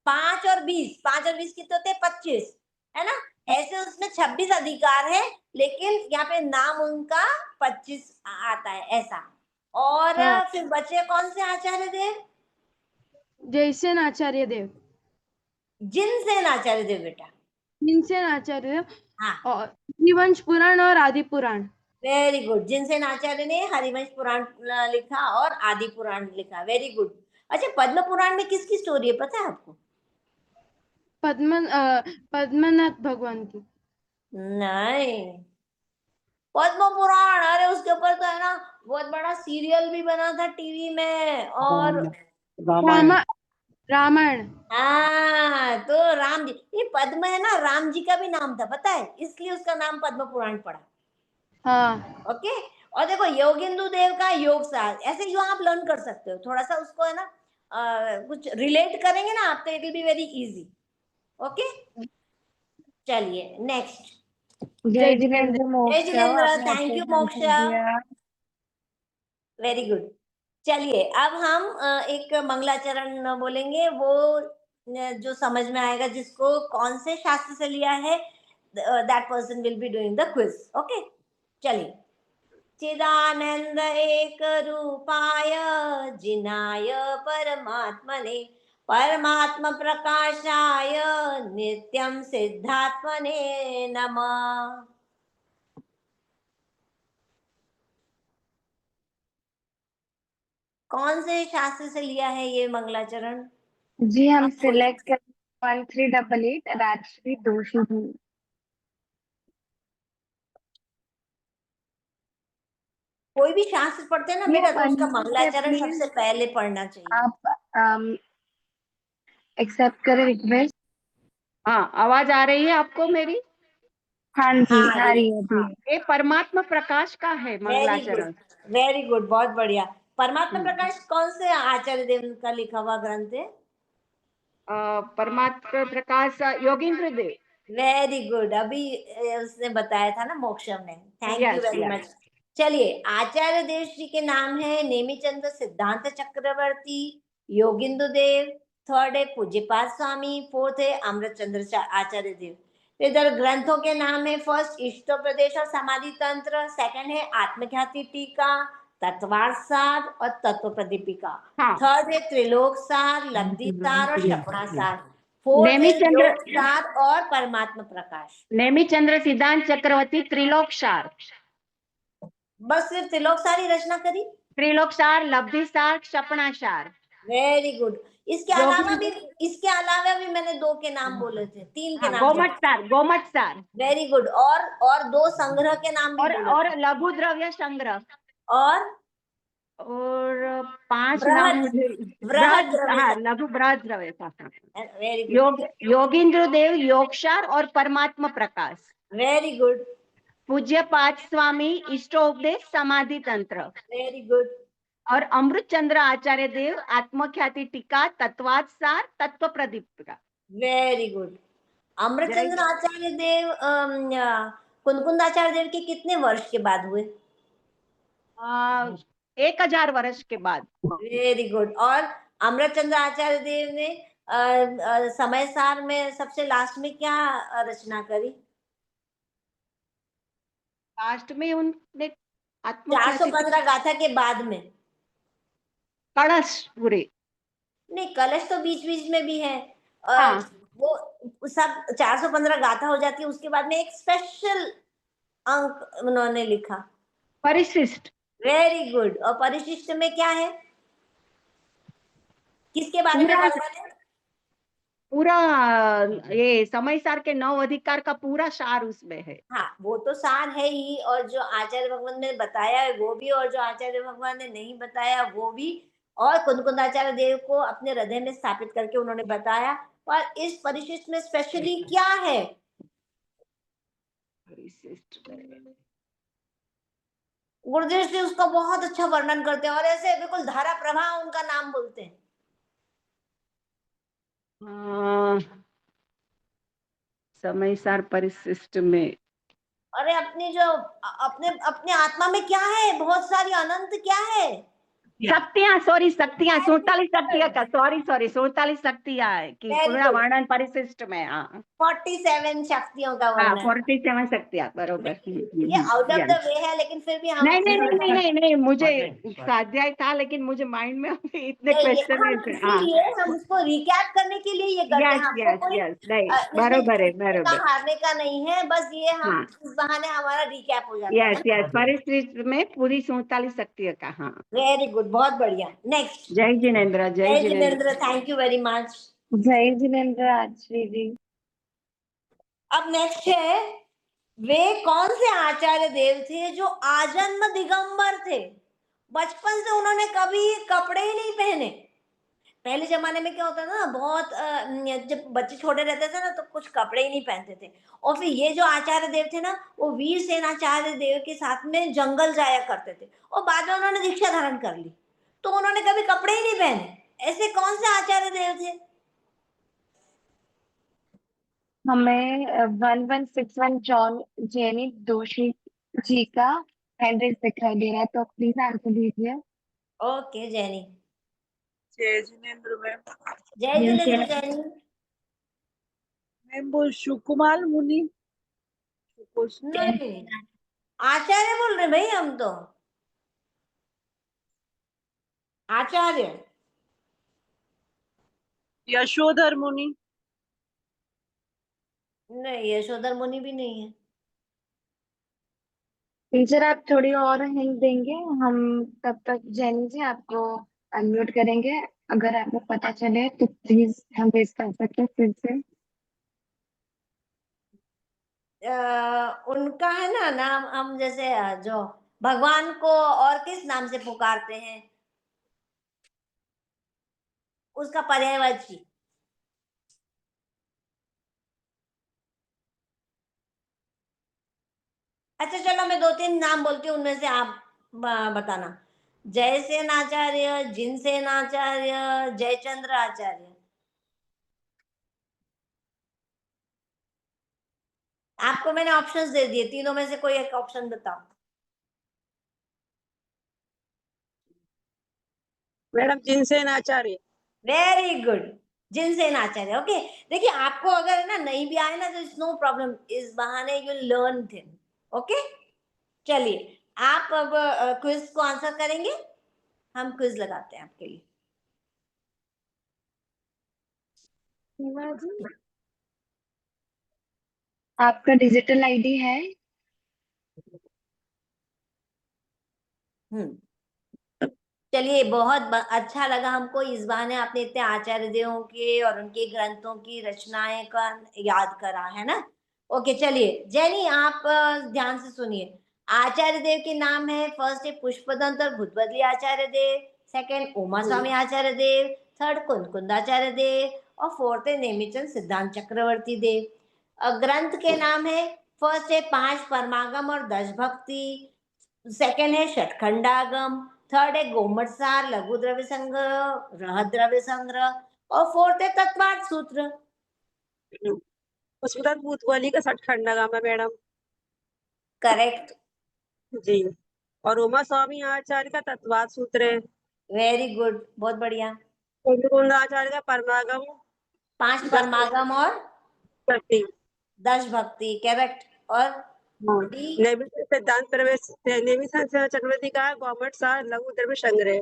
5 और 20, 5 और 20 कितने होते हैं? 25, है ना? ऐसे उसमें 26 अधिकार है, लेकिन यहाँ पे नाम उनका 25 आता है ऐसा। और हाँ, फिर बचे कौन से आचार्य देव? जयसेन आचार्य देव, जिनसेन आचार्य देव बेटा। जिनसेन आचार्य देव हाँ, और हरिवंश पुराण और आदि पुराण। Very good. जिनसेन आचार्य ने हरिवंश पुराण लिखा और आदि पुराण लिखा। Very good. अच्छा, पद्म पुराण में किसकी स्टोरी है पता है आपको? पद्मनाथ भगवान की। नहीं, पद्म पुराण, अरे उसके ऊपर तो है ना बहुत बड़ा सीरियल भी बना था टीवी में। और रामायण। रामायण। हाँ, तो राम जी, ये पद्म है ना, राम जी का भी नाम था पता है, इसलिए उसका नाम पद्म पुराण पड़ा। हाँ। ओके। और देखो योगिंदु देव का योग सार, ऐसे जो आप लर्न कर सकते हो थोड़ा सा उसको, है ना कुछ रिलेट करेंगे ना आप, तो it will be very easy. Okay, चलिए नेक्स्ट। जय जिनेंद्र जय मोक्षा, जिनेन्द्र, आपने थैंक अच्छे यू से आंसर मोक्षा, दिया। Very good. चलिए अब हम एक मंगलाचरण बोलेंगे, वो जो समझ में आएगा जिसको कौन से शास्त्र से लिया है, that person will be doing the quiz. Okay, चलिए। चिदानंद एक रूपाय जिनाय परमात्मने परमात्म प्रकाशाय नित्यं सिद्धात्मने नमः। कौन से शास्त्र से लिया है ये मंगलाचरण? जी हम आप बोल सिलेक्ट कर 1388 राजश्री दोषी जी। कोई भी शास्त्र पढ़ते हैं ना ये बेटा, तो उसका पंडित से मंगलाचरण प्लीज सबसे पहले पढ़ना चाहिए। आप एक्सेप्ट करें रिक्वेस्ट। हाँ, आवाज आ रही है आपको मेरी? हाँ जी, हाँ आ जी, रही है जी। हाँ, ये परमात्मा प्रकाश का है वेरी गुड, मंगलाचरण। वेरी गुड, बहुत बढ़िया। परमात्मा हम्म, प्रकाश कौन से आचार्य देव का लिखा हुआ ग्रंथ है? परमात्मा प्रकाश योगींद्र देव। वेरी गुड, अभी उसने बताया था ना मोक्षम ने। Thank you yes very yes. Much. चलिए, आचार्य देव श्री के नाम है नेमिचंद्र सिद्धांत चक्रवर्ती, योगिंदु देव। थर्ड है पूज्यपाद स्वामी। फोर्थ है अमृतचंद्र आचार्य देव। इधर ग्रंथों के नाम है, फर्स्ट इष्टोपदेश और समाधि तंत्र, सेकंड है आत्मख्याति टीका, तत्वार्थ सार और तत्व प्रदीपिका। हाँ, थर्ड है त्रिलोक सार, लब्धि सार और शपना सार। फोर्थ है नेमिचंद्र योग सार और परमात्मा प्रकाश। नेमिचंद्र सिद्धांत चक्रवर्ती त्रिलोकसार। बस सिर्फ त्रिलोक सार ही रचना करी? त्रिलोकसार, लब्धिसार, क्षपणासार। Very good. योगी। इसके अलावा भी मैंने 2 के नाम बोले थे, 3 के हाँ, नाम बोले। गोमटसार, गोमटसार। Very good. और 2 संग्रह के नाम भी बोले थे। और लघु द्रव्य संग्रह। और और 5 नाम बृहद, मुझे। बृहद बृहद, द्रव्य हाँ, संग्रह। लघु बृहद द्रव्य का। वेरी गुड, योगींद्र देव योगसार और परमात्मा प्रकाश। Very good. पूज्यपाद स्वामी इष्टोपदेश समाधि तंत्र। Very good. और अमृत चंद्र आचार्य देव आत्मख्याति टीका तत्वार्थ सार तत्व प्रदीपिका। Very good. अमृतचंद्र आचार्य देव कुनकुंद आचार्य देव के कितने वर्ष के बाद हुए? 1000 वर्ष के बाद। Very good. और अमृतचंद्र आचार्य देव ने समय सार में सबसे लास्ट में क्या रचना करी? लास्ट में उनने 415 गाथा के बाद में। कलश पूरे नहीं, कलश तो बीच बीच में भी है। हाँ। वो सब 415 गाथा हो जाती है, उसके बाद में एक स्पेशल अंक उन्होंने लिखा, परिशिष्ट। Very good. और परिशिष्ट में क्या है, किसके बारे में वर्णन है? पूरा ये समय सार के 9 अधिकार का पूरा सार उसमें है। हाँ, वो तो सार है ही, और जो आचार्य भगवान ने बताया है वो भी, और जो आचार्य भगवान ने नहीं बताया वो भी, और कुनकुंद आचार्य देव को अपने हृदय में स्थापित करके उन्होंने बताया। और इस परिशिष्ट में स्पेशली क्या है? गुरुदेव जी उसका बहुत अच्छा वर्णन करते हैं, और ऐसे बिल्कुल धारा प्रवाह उनका नाम बोलते हैं। समय सार परिशिष्ट में, अरे अपनी जो अपने अपने आत्मा में क्या है, बहुत सारी अनंत क्या है, शक्तियां, सॉरी शक्तियां, 47 शक्तियां का, सॉरी 47 शक्तियां है कि पूरा वर्णन परिशिष्ट में। 47 शक्तियों का हाँ, वर्णन। 47 शक्तियां, बरोबर। ये आउट ऑफ द वे है, लेकिन फिर भी हम नहीं, मुझे स्वाध्याय था, लेकिन मुझे माइंड में इतने क्वेश्चन है। इसीलिए हम उसको रिकैप करने के लिए ये करते हैं। हमको कोई बरोबर है, इसमें बरोबर। हारने का नहीं है, बस ये हम इस बहाने हमारा रिकैप हो जाता है। परिशिष्ट में पूरी 47 शक्तियां का। हाँ, वेरी गुड, बहुत बढ़िया। नेक्स्ट। जय जिनेन्द्र, जय Jinendra. Thank you very much. जय जिनेन्द्र आचार्य जी। अब नेक्स्ट है, वे कौन से आचार्य देव थे जो आजन्म दिगंबर थे? बचपन से उन्होंने कभी कपड़े ही नहीं पहने। पहले जमाने में क्या होता था ना, बहुत जब बच्चे छोटे रहते थे ना तो कुछ कपड़े ही नहीं पहनते थे। और फिर ये जो आचार्य देव थे ना, वो वीर सेनाचार्य देव के साथ में जंगल जाया करते थे, और बाद में उन्होंने दीक्षा धारण कर ली, तो उन्होंने कभी कपड़े ही नहीं पहने। ऐसे कौन से आचार्य देव थे? हमें 1161 जॉन जेनी दोषी जी का हैंडरेस दिखाई दे रहा है, तो प्लीज आंसर दीजिए। ओके जैनी। जय जिनेन्द्र मैम। जय जिनेन्द्र जैनी। मैम वो सुकुमार मुनि। नहीं, आचार्य बोल रहे भाई हम तो, आचार्य। यशोधर मुनि। नहीं, यशोधर मुनि भी नहीं है। टीचर आप थोड़ी और हिंट देंगे, हम तब तक जैनी जी आपको अनम्यूट करेंगे। अगर आपको पता चले तो प्लीज हम पेश कर सकते हैं फिर से। उनका है ना नाम, हम जैसे जो भगवान को और किस नाम से पुकारते हैं, उसका पर्यायवाची। अच्छा चलो, मैं 2-3 नाम बोलती हूँ, उनमें से आप बताना। जयसेन आचार्य, जिनसेन आचार्य, जयचंद्र आचार्य। आपको मैंने ऑप्शंस दे दिए, तीनों में से कोई एक ऑप्शन बताओ। मैडम जिनसेन आचार्य। वेरी गुड, जिनसेन आचार्य। ओके, देखिए आपको अगर है ना नहीं भी आए ना तो इट्स नो प्रॉब्लम, इस बहाने यू लर्न थिंग। ओके, चलिए आप अब क्विज को आंसर करेंगे, हम क्विज लगाते हैं आपके लिए। आपका डिजिटल आईडी है? चलिए, बहुत अच्छा लगा हमको, इस बहाने आपने इतने आचार्य देवों के और उनके ग्रंथों की रचनाएं का याद करा है ना। ओके चलिए जैनी, आप ध्यान से सुनिए। आचार्य देव के नाम है, फर्स्ट है पुष्पदंत और भूतबदली आचार्य देव, सेकंड उमा स्वामी आचार्य देव, थर्ड कुनकुंद आचार्य देव, और फोर्थ है नेमिचंद सिद्धांत चक्रवर्ती देव। ग्रंथ के नाम है फर्स्ट है 5 परमागम और 10 भक्ति, सेकंड है षटखंडागम, थर्ड है गोमट सार, लघु द्रव्य संग्रह, बृहद द्रव्य संग्रह, और फोर्थ है तत्वार्थ सूत्र। पुष्पदत्त बूथवाली का षटखंडागम है मैडम करेक्ट। जी। और उमा स्वामी आचार्य का तत्वार्थ सूत्र है। वेरी गुड, बहुत बढ़िया। कुंद आचार्य का परमागम 5 10 परमागम और भक्ति। 10 भक्ति, करेक्ट। और हाँ। डी नैमिष सिद्धांत प्रवेश, नैमिष चक्रवर्ती का गोमट सार, लघु द्रव्य संग्रह।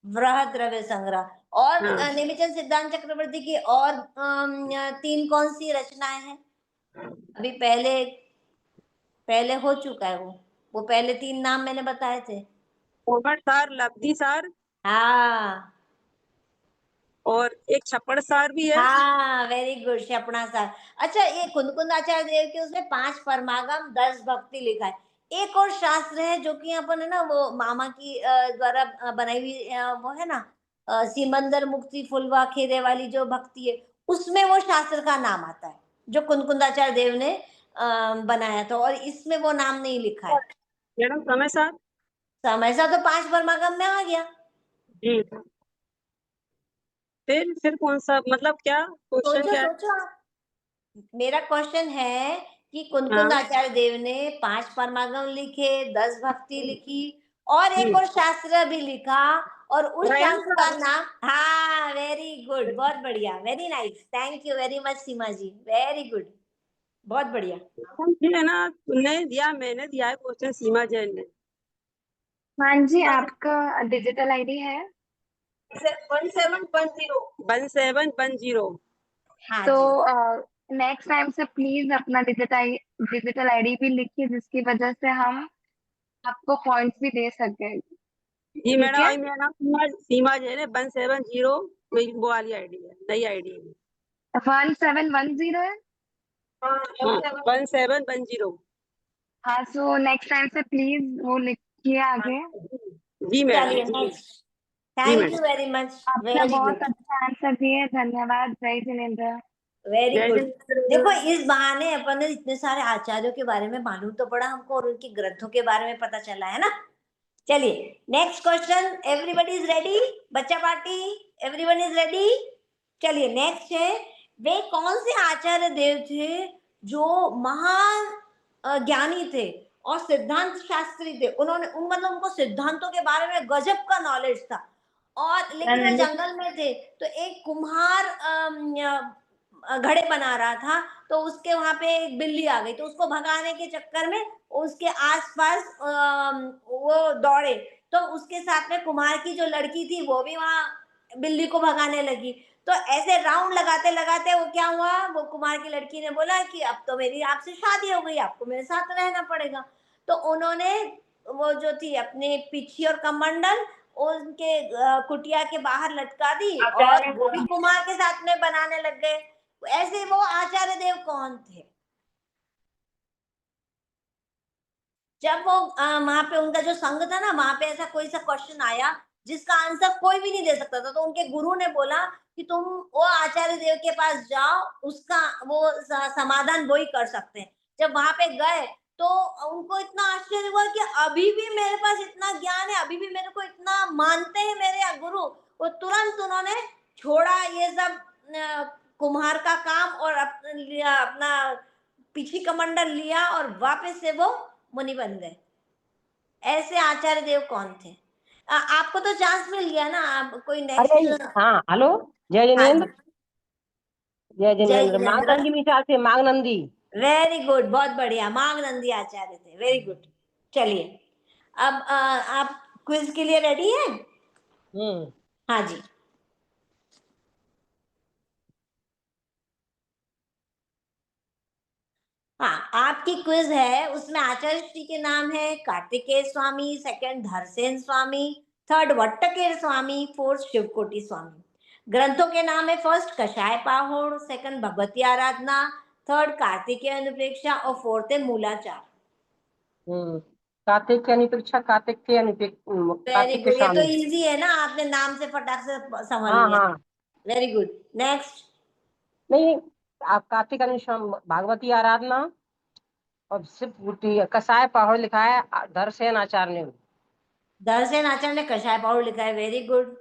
बृहद द्रव्य संग्रह। और हाँ। नेमिचंद सिद्धांत चक्रवर्ती की और 3 कौन सी रचनाएं हैं? अभी पहले पहले हो चुका है वो पहले 3 नाम मैंने बताए थे। गोमट सार, लब्धि सार, हाँ और एक छप्पड़ सार भी है। हाँ, वेरी गुड, क्षपणा सार। अच्छा, ये कुंद आचार्य देव के उसमें 5 परमागम 10 भक्ति लिखा है। एक और शास्त्र है जो कि अपन है ना, वो मामा की द्वारा बनाई हुई वो है ना, सिमंदर मुक्ति फुलवा खेदे वाली जो भक्ति है, उसमें वो शास्त्र का नाम आता है जो कुंदाचार्य देव ने बनाया था, और इसमें वो नाम नहीं लिखा है। मैडम समय सार। समय सा तो 5 परमागम में आ गया। जी। फिर कौन सा, मतलब क्या क्वेश्चन सोचो क्या है? सोचो आप। मेरा क्वेश्चन है कि कुंद हाँ। आचार्य देव ने 5 परमागम लिखे, 10 भक्ति लिखी, और एक जी। और शास्त्र भी लिखा, और उस रयान शास्त्र का सार। नाम, हाँ वेरी गुड, बहुत बढ़िया, very nice, thank you very much Seema ji, very good, बहुत बढ़िया। ये है ना, तुमने दिया, मैंने दिया है क्वेश्चन, सीमा जैन ने। हाँ जी, आपका डिजिटल आईडी है? 1710। हाँ तो जी, नेक्स्ट टाइम से प्लीज अपना डिजिटल आईडी भी लिखिए, जिसकी वजह से हम आपको पॉइंट्स भी दे सकें। जी ठीक मैडम, है। आई मेरा नाम सीमा जैन है। 170 वो वाली आईडी है, नई आईडी है। 1710 है। हाँ, 1710। हाँ, सो नेक्स्ट टाइम से प्लीज वो लिखिए आगे। जी मैडम, चलिए जी। नेक्स्ट। जी thank you madam. Very much, आपने वेरी बहुत गुड, अच्छा आंसर दिए, धन्यवाद। जय जिनेन्द्र। वेरी जय गुड। देखो, जिनेंद्र। इस बहाने अपन ने इतने सारे आचार्यों के बारे में मालूम तो पड़ा हमको, और उनके ग्रंथों के बारे में पता चला है ना। चलिए next question, everybody is ready? बच्चा पार्टी, एवरीवन इज रेडी? चलिए नेक्स्ट है, वे कौन से आचार्य देव थे जो महान ज्ञानी थे और सिद्धांत शास्त्री थे? उन्होंने मतलब उनको सिद्धांतों के बारे में गजब का नॉलेज था, और लेकिन वो जंगल में थे, तो एक कुम्हार घड़े बना रहा था, तो उसके वहां पे एक बिल्ली आ गई, तो उसको भगाने के चक्कर में उसके आसपास वो दौड़े, तो उसके साथ में कुम्हार की जो लड़की थी वो भी वहां बिल्ली को भगाने लगी। तो ऐसे राउंड लगाते लगाते वो क्या हुआ, वो कुम्हार की लड़की ने बोला कि अब तो मेरी आपसे शादी हो गई, आपको मेरे साथ रहना पड़ेगा। तो उन्होंने वो जो थी अपने पिछी और कमंडल उनके कुटिया के बाहर लटका दी, और वो भी कुम्हार के साथ में बनाने लग गए। ऐसे वो आचार्य देव कौन थे? जब वो वहां पे उनका जो संघ था ना, वहां पे ऐसा कोई सा क्वेश्चन आया जिसका आंसर कोई भी नहीं दे सकता था, तो उनके गुरु ने बोला कि तुम वो आचार्य देव के पास जाओ, उसका वो समाधान वो ही कर सकते हैं। जब वहां पे गए तो उनको इतना आश्चर्य हुआ कि अभी भी मेरे पास इतना ज्ञान है, अभी भी मेरे को इतना मानते हैं मेरे गुरु। वो तुरंत उन्होंने छोड़ा ये सब कुम्हार का काम, और अपना पीछी कमंडल लिया, और वापस से वो मुनि बन गए। ऐसे आचार्य देव कौन थे? आपको तो चांस मिल गया ना, आप कोई अरे नेक्स्ट। हाँ, हेलो। जय हाँ जिनेन्द्र। जी, जय जय जिनेन्द्र, जिनेन्द्र। मागनंदी मिसाल से मागनंदी। वेरी गुड, बहुत बढ़िया, मागनंदी आचार्य थे, वेरी गुड। चलिए, अब आप क्विज के लिए रेडी हैं? हम्म। हाँ जी। हाँ, आपकी क्विज है, उसमें आचार्य श्री के नाम है कार्तिकेय स्वामी, सेकंड धरसेन स्वामी, थर्ड वट्टकेर स्वामी, फोर्थ शिवकोटि स्वामी। ग्रंथों के नाम है, फर्स्ट कषाय पाहोड़, सेकंड भगवती आराधना, थर्ड कार्तिकेय अनुप्रेक्षा, और फोर्थ है मूलाचार। कार्तिक की अनिपेक्षा, वेरी कार्तिक के गुड, ये तो स्वामी। इजी है ना, आपने नाम से फटाक से समझ हाँ लिया। हाँ। Very good, next. नहीं, आप कार्तिक अनुस्वामी, भागवती आराधना, और सिर्फ कसाय पाहुड़ लिखा है दर्शन आचार्य ने, दर्शन आचार्य ने कषाय पाउडर लिखा है, वेरी गुड।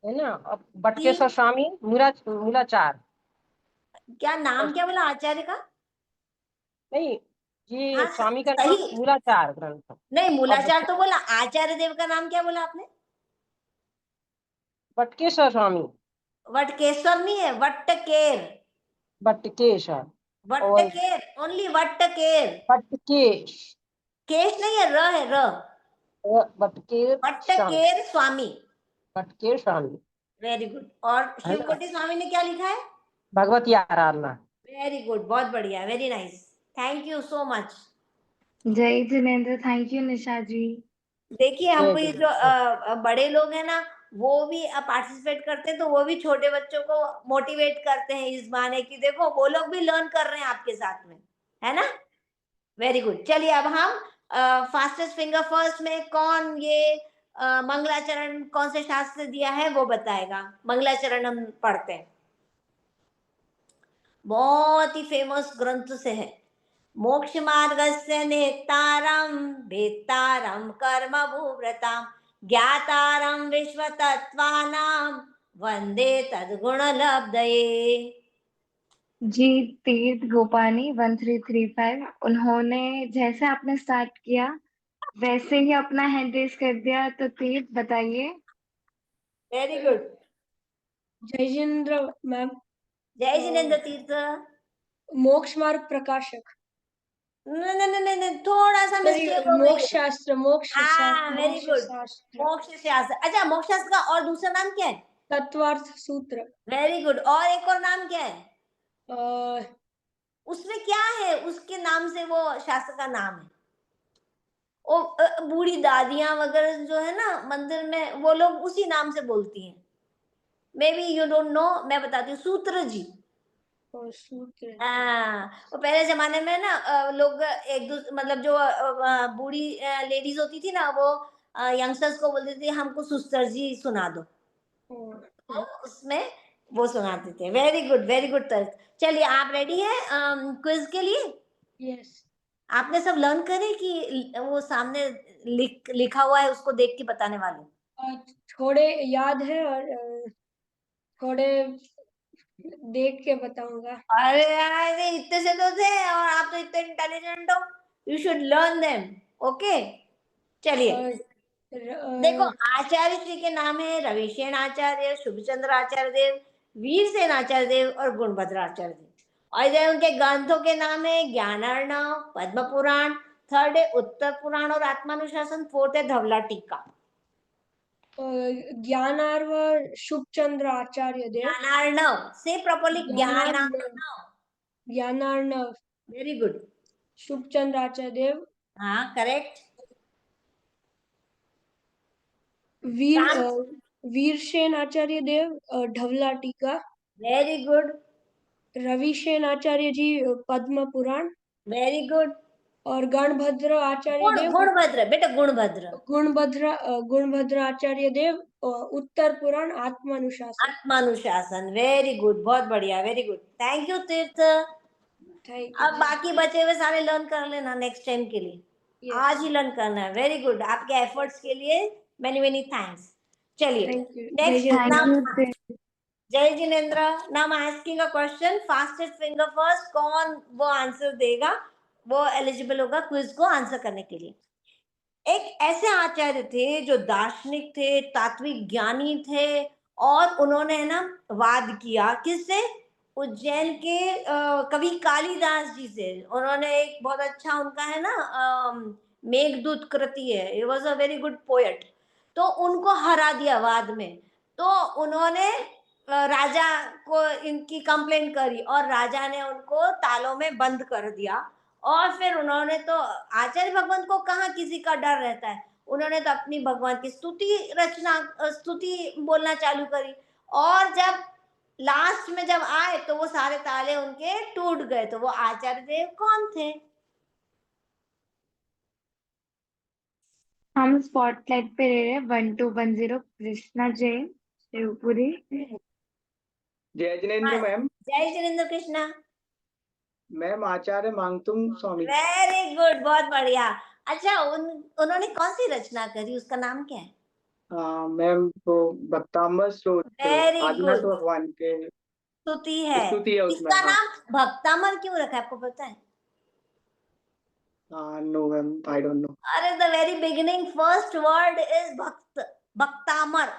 है ना। अब बटकेश्वर स्वामी मूलाचार। क्या नाम क्या बोला आचार्य का? नहीं, ये हाँ स्वामी का नाम सही, मूलाचार ग्रंथ। नहीं और मूलाचार तो बोला, आचार्य देव का नाम क्या बोला आपने? बटकेश्वर स्वामी, वटकेश्वर नहीं है, वट्टकेर। बटकेश्वर और वट्टकेर, ओनली वट्टकेर। बटकेश, केश नहीं है, र है, र। बटकेर स्वामी, वट्टकेर स्वामी, बटकेर स्वामी, वेरी गुड। और है ना। शिवकोटि स्वामी ने क्या लिखा है? भगवती आराधना। वेरी गुड, बहुत बढ़िया, very nice, thank you so much. जय जिनेन्द्र, थैंक यू निशा जी। देखिए जय हमको ये जो बड़े लोग हैं ना, वो भी पार्टिसिपेट करते हैं, तो वो भी छोटे बच्चों को मोटिवेट करते हैं इस बहाने की देखो वो लोग भी लर्न कर रहे हैं आपके साथ में, है ना। Very good. चलिए अब हम फास्टेस्ट फिंगर फर्स्ट में कौन ये मंगलाचरण कौन से शास्त्र से दिया है वो बताएगा। मंगलाचरण हम पढ़ते हैं, बहुत ही फेमस ग्रंथ से है। मोक्ष मार्गस्य नेतारं भेत्तारं कर्म भूव्रतां ज्ञातारं विश्वतत्त्वानां वंदे तद्गुणलब्धये। जी, तीर्थ गोपानी 1335, उन्होंने जैसे आपने स्टार्ट किया वैसे ही अपना हैंड रेस कर दिया, तो तीर्थ बताइए। वेरी गुड, जय जिनेन्द्र मैम। जय जिनेन्द्र तीर्थ। मोक्ष मार्ग प्रकाशक। नहीं नहीं नहीं नहीं, थोड़ा सा मिस्टेक हो गई मोक्ष है। शास्त्र, मोक्ष हाँ वेरी मोक्ष गुड, शास्त्र, मोक्ष शास्त्र। अच्छा, मोक्ष शास्त्र का और दूसरा नाम क्या है? तत्वार्थ सूत्र। Very good. और एक और नाम क्या है? अ, उसमें क्या है, उसके नाम से वो शास्त्र का नाम है। वो बूढ़ी दादियां वगैरह जो है ना मंदिर में, वो लोग उसी नाम से बोलती हैं। May be you don't know, मैं बताती हूँ, सूत्र जी। सूत्र। हाँ, वो पहले जमाने में ना लोग एक दूसरे मतलब जो बूढ़ी लेडीज होती थी ना, वो यंगस्टर्स को बोलती थी हमको सुस्तर जी सुना दो, तो उसमें वो सुनाते थे। वेरी गुड, वेरी गुड तर्क। चलिए आप रेडी हैं क्विज के लिए? यस। आपने सब लर्न करे कि वो सामने लिखा हुआ है उसको देख के बताने वाले? थोड़े याद है और थोड़े देख के बताऊंगा। अरे यार ये इतने से तो थे और आप तो इतने इंटेलिजेंट हो, you should learn them. Okay चलिए देखो, आचार्य श्री के नाम है रविशेन आचार्य, शुभचंद्र आचार्य देव, वीरसेन आचार्य देव और गुणभद्र आचार्य देव। और इधर उनके ग्रंथों के नाम है ज्ञानार्णव, पद्म पुराण, थर्ड है उत्तर पुराण और आत्मानुशासन, फोर्थ है धवला टीका। ज्ञानार्व शुभचंद्र आचार्य देव। ज्ञानार्णव से properly, Gyanarnav. Gyanarnav, very good. Shubhchandra Acharya Dev. हाँ करेक्ट। वीरसेन आचार्य देव धवला टीका। Very good. Ravishen Acharya ji Padma Puran. Very good. और गणभद्र आचार्य देव, गुणभद्र बेटा, गुणभद्र। गुणभद्र आचार्य देव उत्तर पुराण आत्मानुशासन। आत्मानुशासन, वेरी गुड, बहुत बढ़िया, वेरी गुड, थैंक यू तीर्थ। अब बाकी बचे हुए सारे लर्न कर लेना नेक्स्ट टाइम के लिए। Yes. आज ही लर्न करना है। वेरी गुड, आपके एफर्ट्स के लिए मेनी मेनी थैंक्स। चलिए नेक्स्ट नाम, जय Jinendra. Now I asking a question, fastest finger first, कौन वो आंसर देगा वो एलिजिबल होगा क्विज को आंसर करने के लिए। एक ऐसे आचार्य थे जो दार्शनिक थे, तात्विक ज्ञानी थे, और उन्होंने ना वाद किया किससे? उज्जैन के कवि कालिदास जी से। उन्होंने एक बहुत अच्छा उनका है ना मेघदूत कृति है, it was a very good poet, तो उनको हरा दिया वाद में। तो उन्होंने राजा को इनकी कंप्लेंट करी और राजा ने उनको तालों में बंद कर दिया। और फिर उन्होंने तो आचार्य भगवंत को कहाँ किसी का डर रहता है, उन्होंने तो अपनी भगवान की स्तुति बोलना चालू करी। और जब लास्ट में जब आए तो वो सारे ताले उनके टूट गए। तो वो आचार्य देव कौन थे? हम स्पॉटलाइट पे रह रहे हैं 1210 कृष्णा जैन शिवपुरी। जय जिनेन्द्र मैम। जय जिनेन्द्र कृष्णा। मैम आचार्य मांगतुम स्वामी। वेरी गुड, बहुत बढ़िया। अच्छा, उन्होंने कौन सी रचना करी, उसका नाम क्या है? मैम वो भक्तामृत स्तोत्र वेरी आदिनाथ गुड, भगवान के स्तुति है। स्तुति है उसमें। इसका हाँ नाम भक्तामर क्यों रखा है, आपको पता है? No ma'am, I don't know. अरे the very beginning first word is भक्त, भक्तामर,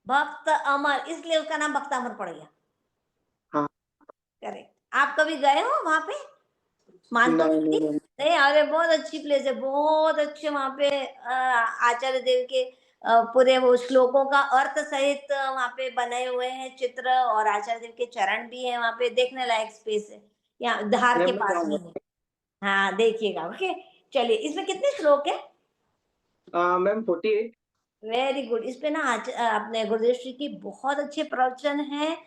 भक्त अमर, इसलिए उसका नाम भक्तामर पड़ गया। हाँ करेक्ट। आप कभी गए हो वहां पे मानतुम नहीं नहीं? मैम। नहीं, अरे बहुत अच्छी प्लेस है, बहुत अच्छे। वहां पे आचार्य देव के पूरे वो श्लोकों का अर्थ सहित वहां पे बने हुए हैं चित्र, और आचार्य देव के चरण भी है वहां पे, देखने लायक स्पेस है, यहाँ धार के मैम मैं पास में जाऊंगा। है। हाँ देखिएगा, ओके। चलिए, इसमें कितने श्लोक है? मैम 48। Very good. इस पे ना अपने गुरुदेव श्री की बहुत अच्छे प्रवचन हैं,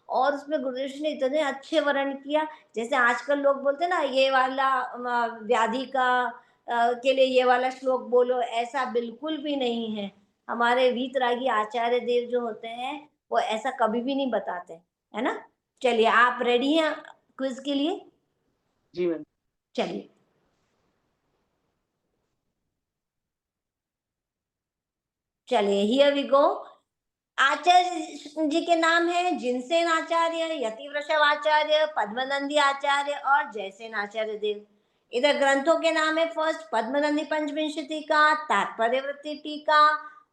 और उसमें गुरुदेव श्री ने इतने अच्छे वर्णन किया। जैसे आजकल लोग बोलते हैं ना, ये वाला व्याधि का के लिए ये वाला श्लोक बोलो, ऐसा बिल्कुल भी नहीं है। हमारे वीतरागी आचार्य देव जो होते हैं, वो ऐसा कभी भी नहीं बताते, है ना। चलिए, आप रेडी हैं क्विज के लिए? जी मैम। चलिए, चलिए, हियर वी गो। आचार्य जी के नाम है जिनसेन आचार्य, यतिवृषभ आचार्य, पद्मनंदी आचार्य और जयसेन आचार्य देव। इधर ग्रंथों के नाम है, फर्स्ट पद्मनंदी पंचविंशति टीका, तात्पर्यवृत्ति टीका,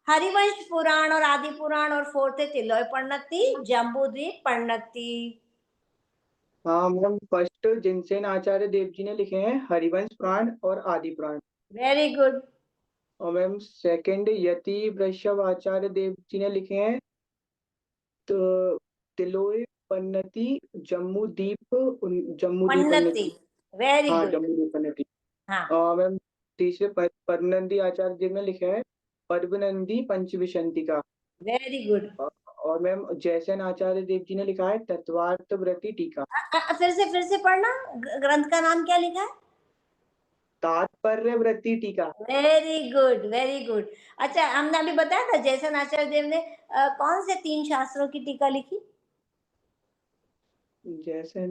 हरिवंश पुराण और आदि पुराण, और फोर्थ है तिलोय पन्नति, जम्बूद्वीप पन्नति। हाँ मैम, फर्स्ट जिनसेन आचार्य देव जी ने लिखे हैं हरिवंश पुराण और आदि पुराण। Very good. और मैम सेकंड यति वृषभ आचार्य देव जी ने लिखे हैं तो तिलोय पन्नति, जम्बूदीप जम्बूदीप पन्नति, पन्नति। वेरी हाँ गुड। जम्बूदीप पन्नति। हाँ, और मैम तीसरे पद्मनंदी आचार्य देव ने लिखा है पद्मनंदी पंचविंशति। Very good. और मैम जयसेन आचार्य देव जी ने लिखा है तत्वार्थव्रति टीका। फिर से पढ़ना, ग्रंथ का नाम क्या लिखा है? तात्पर्यव्रति टीका। Very good, very good. अच्छा, हमने अभी बताया था जयसेन आचार्य देव ने कौन से 3 शास्त्रों की टीका लिखी? जैसे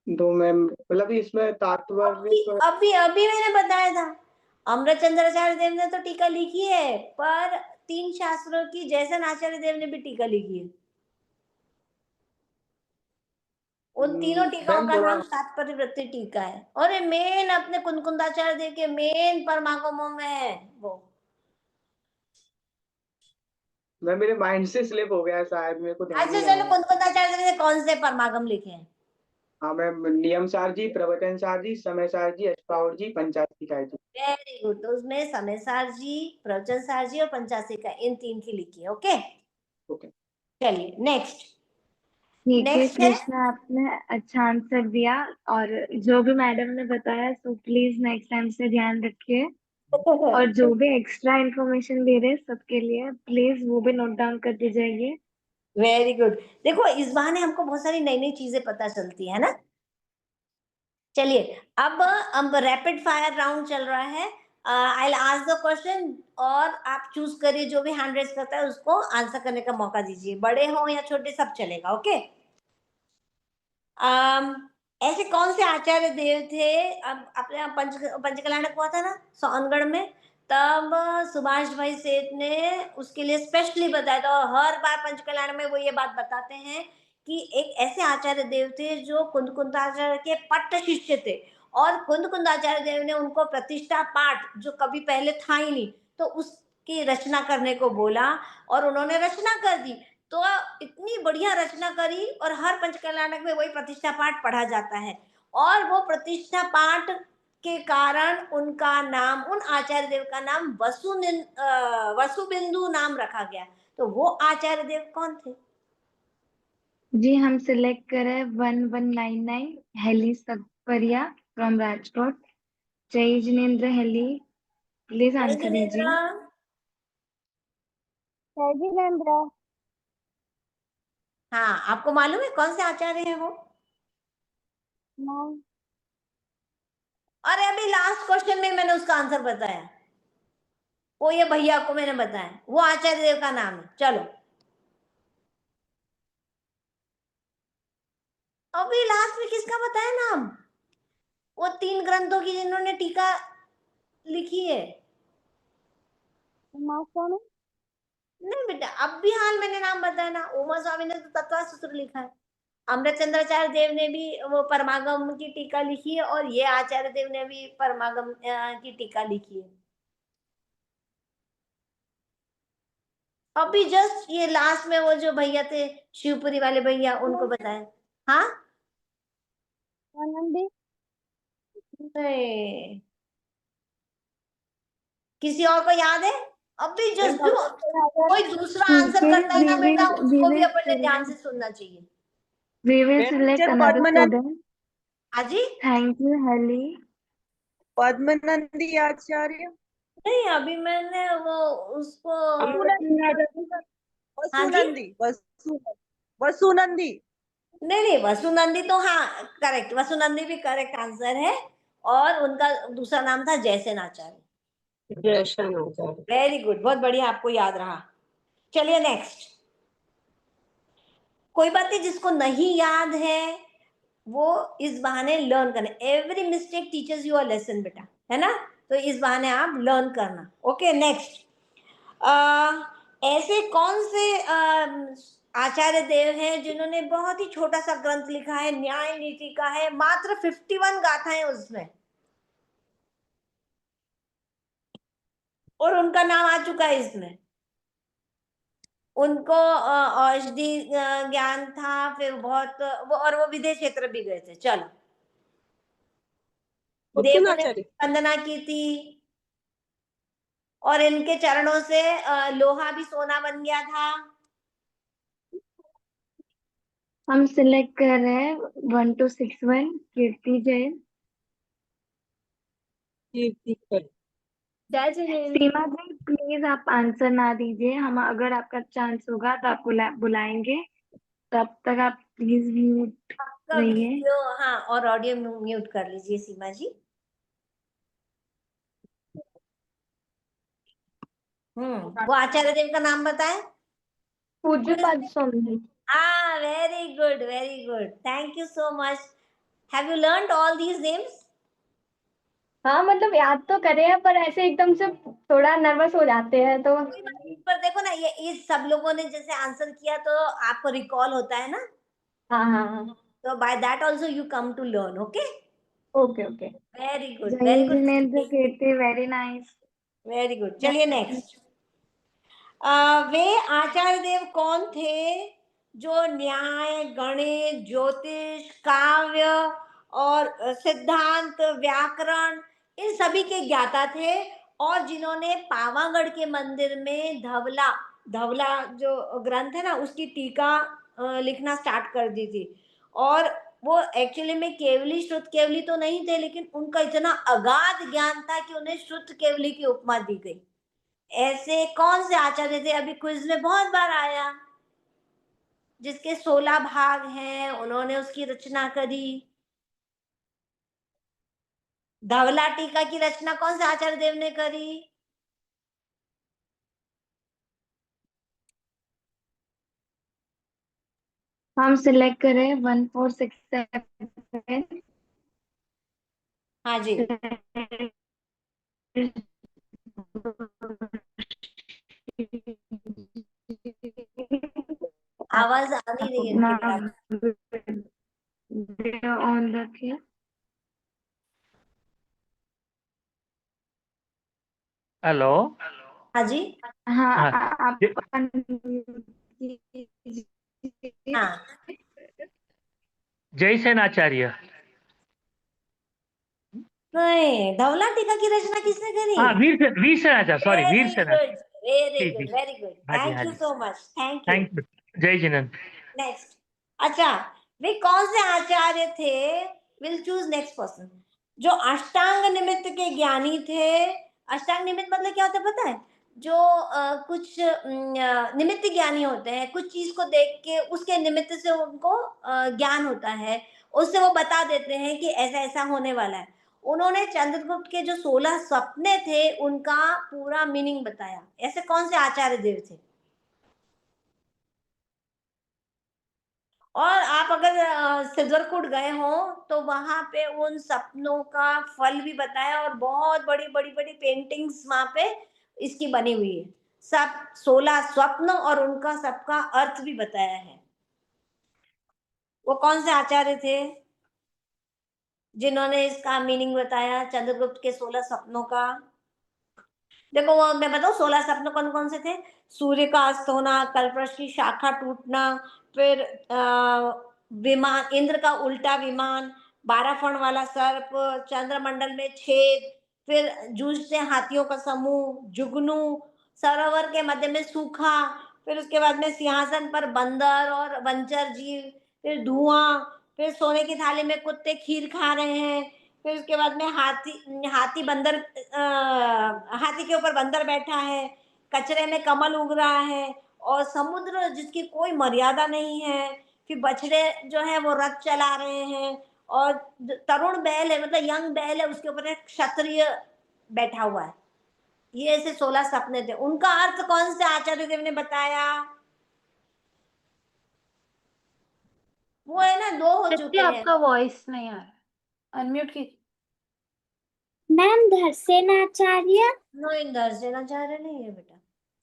दो मैम, मतलब इसमें तात्पर्य अभी अभी अभी मैंने बताया था, अमृतचंद्राचार्य देव ने तो टीका लिखी है, पर 3 शास्त्रों की जयसेन आचार्य देव ने भी टीका लिखी है। उन तीनों टीकाओं मैम का थोड़ा नाम तात्पर्यवृत्ति टीका है, और ये मेन अपने कुंदकुंदाचार्य देव के मेन परमागमों में है वो। मैम मेरे माइंड से स्लिप हो गया है शायद, मेरे को ध्यान अच्छा नहीं आ चलो, रहा है। कुंदकुंदाचार्य देव ने कौन से परमागम लिखे हैं? हाँ मैम, नियम सार जी, प्रवचन सार जी, Samaysar ji, Ashtavakra ji, Panchashika ji. Very good. तो उसमें समय सार जी, प्रवचन सार जी और पंचाशिका, इन 3 की लिखी है। Okay, okay. चलिए नेक्स्ट। ठीक है नेक्स्ट है, कृष्णा, आपने अच्छा आंसर दिया। और जो भी मैडम ने बताया सो प्लीज नेक्स्ट टाइम से ध्यान रखिए। और जो भी एक्स्ट्रा इन्फॉर्मेशन दे रहे हैं सबके लिए प्लीज वो भी नोट डाउन कर दीजिए। Very good. देखो, इस बहाने हमको बहुत सारी नई नई चीजें पता चलती है ना। चलिए, अब रैपिड फायर राउंड चल रहा है। I will ask the question, और आप चूज करिए, जो भी हैंड रेज करता है उसको आंसर करने का मौका दीजिए, बड़े हो या छोटे सब चलेगा। ओके। ऐसे कौन से आचार्य देव थे? अब अपने यहाँ पंचकल्याणक हुआ था ना सोनगढ़ में, तब सुभाष भाई सेठ ने उसके लिए स्पेशली बताया था, और हर बार पंचकल्याण में वो ये बात बताते हैं कि एक ऐसे आचार्य देव थे जो कुंदकुंदाचार्य के पट्ट शिष्य थे, और कुंदकुंदाचार्य देव ने उनको प्रतिष्ठा पाठ, जो कभी पहले था ही नहीं, तो उसकी रचना करने को बोला, और उन्होंने रचना कर दी। तो इतनी बढ़िया रचना करी, और हर पंचकल्याणक में वही प्रतिष्ठा पाठ पढ़ा जाता है, और वो प्रतिष्ठा पाठ के कारण उनका नाम, उन आचार्य देव का नाम वसुबिंदु नाम रखा गया। तो वो आचार्य देव कौन थे? जी हम सिलेक्ट करें 1199 हेली सकपरिया फ्रॉम राजकोट। जय जिनेन्द्र हेली, प्लीज जय आंसर जिनेन्द्र। दीजिए। जय जिनेन्द्र। हाँ, आपको मालूम है कौन से आचार्य हैं वो? नहीं। अरे अभी लास्ट क्वेश्चन में मैंने उसका आंसर बताया, वो ये भैया को मैंने बताया, वो आचार्य देव का नाम है। चलो, अभी लास्ट में किसका बताया नाम? वो 3 ग्रंथों की जिन्होंने टीका लिखी है। नहीं बेटा, अब भी हाल मैंने नाम बताया ना, उमा स्वामी ने तो तत्व सूत्र लिखा है। अमृतचंद्राचार्य देव ने भी वो परमागम की टीका लिखी है, और ये आचार्य देव ने भी परमागम की टीका लिखी है। अभी जस्ट ये लास्ट में वो जो भैया थे, शिवपुरी वाले भैया, उनको बताया। हाँ, नहीं, किसी और को याद है? अभी जस्ट जो कोई दूसरा आंसर Okay, करता है ना बेटा, we उसको भी will अपन ने ध्यान से select सुनना चाहिए। select another Padmanath student. हाँ जी। Thank you, Hali. पद्मनंदी आचार्य। नहीं, अभी मैंने वो उसको। हाँ जी। वसुनंदी। नहीं नहीं, वसुनंदी तो हाँ करेक्ट, वसुनंदी भी करेक्ट आंसर है। और उनका दूसरा नाम था जयसेन आचार्य। जयसेन आचार्य। वेरी गुड, बहुत बढ़िया, आपको याद रहा। चलिए नेक्स्ट। कोई बात नहीं, जिसको नहीं याद है वो इस बहाने लर्न करना। Every mistake teachers you a lesson बेटा, है ना? तो इस बहाने आप लर्न करना। Okay next. ऐसे कौन से आचार्य देव हैं जिन्होंने बहुत ही छोटा सा ग्रंथ लिखा है, न्याय नीति का है, मात्र 51 गाथाएं उसमें, और उनका नाम आ चुका है इसमें। उनको औषधि ज्ञान था, फिर बहुत वो, और वो विदेश क्षेत्र भी गए थे। चलो, देवों ने वंदना की थी, और इनके चरणों से लोहा भी सोना बन गया था। हम सिलेक्ट कर रहे हैं 1261 कीर्ति जैन। जय जिनेंद्र। सीमा जी प्लीज आप आंसर ना दीजिए, हम अगर आपका चांस होगा तो आपको बुलाएंगे, तब तक आप प्लीज म्यूट आपका रहिए। वीडियो हाँ और ऑडियो म्यूट कर लीजिए सीमा जी। वो आचार्य देव का नाम बताएं। पूज्यपाद स्वामी। हाँ, very good very good, thank you so much. Have you learned all these names? हाँ मतलब याद तो करे हैं, पर ऐसे एकदम से थोड़ा नर्वस हो जाते हैं तो। पर देखो ना, ये इस सब लोगों ने जैसे आंसर किया तो आपको रिकॉल होता है ना, हाँ हाँ हाँ। तो by that also you come to learn. Okay, okay okay. Very good very जय good. Jinendra Kirti, very nice. Very good, चलिए नेक्स्ट। वे आचार्य देव कौन थे जो न्याय, गणित, ज्योतिष, काव्य और सिद्धांत, व्याकरण, इन सभी के ज्ञाता थे, और जिन्होंने पावागढ़ के मंदिर में धवला धवला जो ग्रंथ है ना, उसकी टीका लिखना स्टार्ट कर दी थी। और वो एक्चुअली में केवली श्रुत केवली तो नहीं थे, लेकिन उनका इतना अगाध ज्ञान था कि उन्हें श्रुत केवली की उपमा दी गई। ऐसे कौन से आचार्य थे? अभी क्विज में बहुत बार आया, जिसके 16 भाग हैं, उन्होंने उसकी रचना करी। धवला टीका की रचना कौन से आचार्य देव ने करी? हम सिलेक्ट करें 1467। हाँ जी, आवाज आ नहीं रही इनकी बराबर। ऑन रखिए। हेलो। हाँ जी। हाँ हाँ आप हाँ, जयसेन आचार्य। नहीं, धवला टीका की रचना किसने करी? हाँ वीरसेन आचार्य, सॉरी वेरी वीरसेन गुड आचार्य। वेरी जी गुड जी। वेरी गुड, हाँ जी थैंक हाँ यू जी, so much, thank you. Thank you. जय जिनेंद्र। नेक्स्ट। अच्छा, वे कौन से आचार्य थे? विल चूज नेक्स्ट पर्सन, जो अष्टांग निमित्त के ज्ञानी थे। अष्टांग निमित्त मतलब क्या होता है पता है? जो कुछ निमित्त ज्ञानी होते हैं, कुछ चीज को देख के उसके निमित्त से उनको ज्ञान होता है, उससे वो बता देते हैं कि ऐसा ऐसा होने वाला है। उन्होंने चंद्रगुप्त के जो 16 सपने थे उनका पूरा मीनिंग बताया। ऐसे कौन से आचार्य देव थे? और आप अगर सिद्धरकूट गए हो तो वहां पे उन सपनों का फल भी बताया और बहुत बड़ी बड़ी बड़ी पेंटिंग्स वहां पे इसकी बनी हुई है। सब 16 स्वप्न और उनका सबका अर्थ भी बताया है। वो कौन से आचार्य थे जिन्होंने इसका मीनिंग बताया चंद्रगुप्त के 16 सपनों का? देखो वो मैं बताऊं 16 सपने कौन कौन से थे। सूर्य का अस्त होना, कल्पवृक्ष की शाखा टूटना, फिर विमान, इंद्र का उल्टा विमान, 12 फण वाला सर्प, चंद्रमंडल में छेद, फिर जूझते हाथियों का समूह, जुगनू, सरोवर के मध्य में सूखा, फिर उसके बाद में सिंहासन पर बंदर और वंचर जीव, फिर धुआं, फिर सोने की थाली में कुत्ते खीर खा रहे हैं, फिर उसके बाद में हाथी हाथी बंदर हाथी के ऊपर बंदर बैठा है, कचरे में कमल उग रहा है, और समुद्र जिसकी कोई मर्यादा नहीं है, फिर बछड़े जो है वो रथ चला रहे हैं, और तरुण बैल है मतलब यंग बैल है उसके ऊपर एक क्षत्रिय बैठा हुआ है। ये ऐसे 16 सपने थे। उनका अर्थ कौन से आचार्य देव ने बताया? वो है ना, 2 हो दीप्ति, चुके हैं। आपका वॉइस नहीं आ रहा, अनम्यूट कीजिए। मैम धरसेनाचार्य। नो, इन दर्शनाचार्य नहीं है बेटा,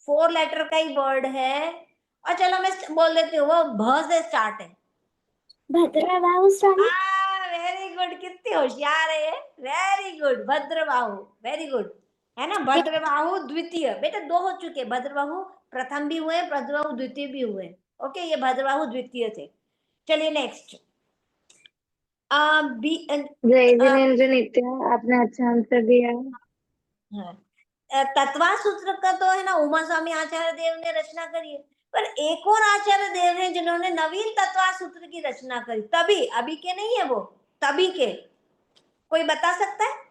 4 लेटर का ही वर्ड है। और चलो मैं बोल देती हूँ, वो भ से स्टार्ट है। भद्रबाहु स्वामी। वेरी गुड, कितनी होशियार है। Very good, Bhadrabahu, very good, है ना। भद्रबाहु द्वितीय, बेटा 2 हो चुके, भद्रबाहु प्रथम भी हुए, भद्रबाहु द्वितीय भी हुए। ओके, ये भद्रबाहु द्वितीय थे। चलिए नेक्स्ट। जय जिनेन्द्र नित्य, आपने अच्छा आंसर दिया। तत्वा सूत्र का तो है ना उमा स्वामी आचार्य देव ने रचना करी है, पर एक और आचार्य देव हैं जिन्होंने नवीन तत्वा सूत्र की रचना करी, तभी, अभी के नहीं है वो, तभी के। कोई बता सकता है?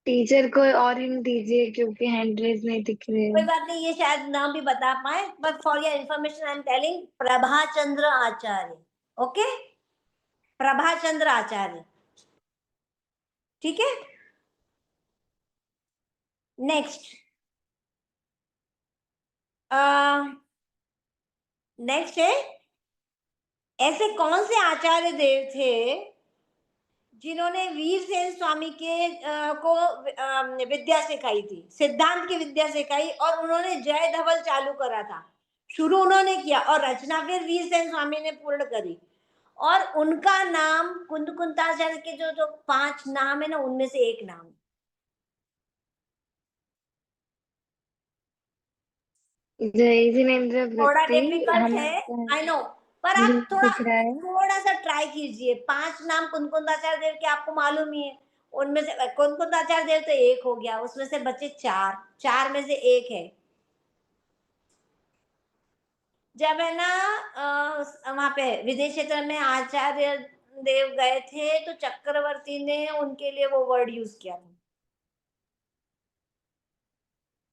टीचर कोई और हिंट दीजिए क्योंकि हैंड रेज नहीं दिख रहे। कोई बात नहीं, ये शायद नाम भी बता पाए, but for your information I am telling, Prabhachandra Acharya. Okay, Prabhachandra Acharya, ठीक है। नेक्स्ट, नेक्स्ट है, ऐसे कौन से आचार्य देव थे जिन्होंने वीरसेन स्वामी के को विद्या सिखाई थी, सिद्धांत की विद्या सिखाई, और उन्होंने जय धवल चालू करा था। शुरू उन्होंने किया और रचना फिर वीरसेन स्वामी ने पूर्ण करी। और उनका नाम कुंताचार्य के जो जो 5 नाम है ना, उनमें से एक नाम। जय जिनेन्द्र थोड़ा वृत्ति डिफिकल्ट है, हमारा आई नो, पर आप थोड़ा दिख रहा है। थोड़ा सा ट्राई कीजिए। 5 नाम कुंताचार्य देव के आपको मालूम ही है, उनमें से कुंताचार्य देव तो एक हो गया, उसमें से बचे 4, 4 में से एक है। जब है ना वहां पे विदेश क्षेत्र में आचार्य देव गए थे तो चक्रवर्ती ने उनके लिए वो वर्ड यूज किया था,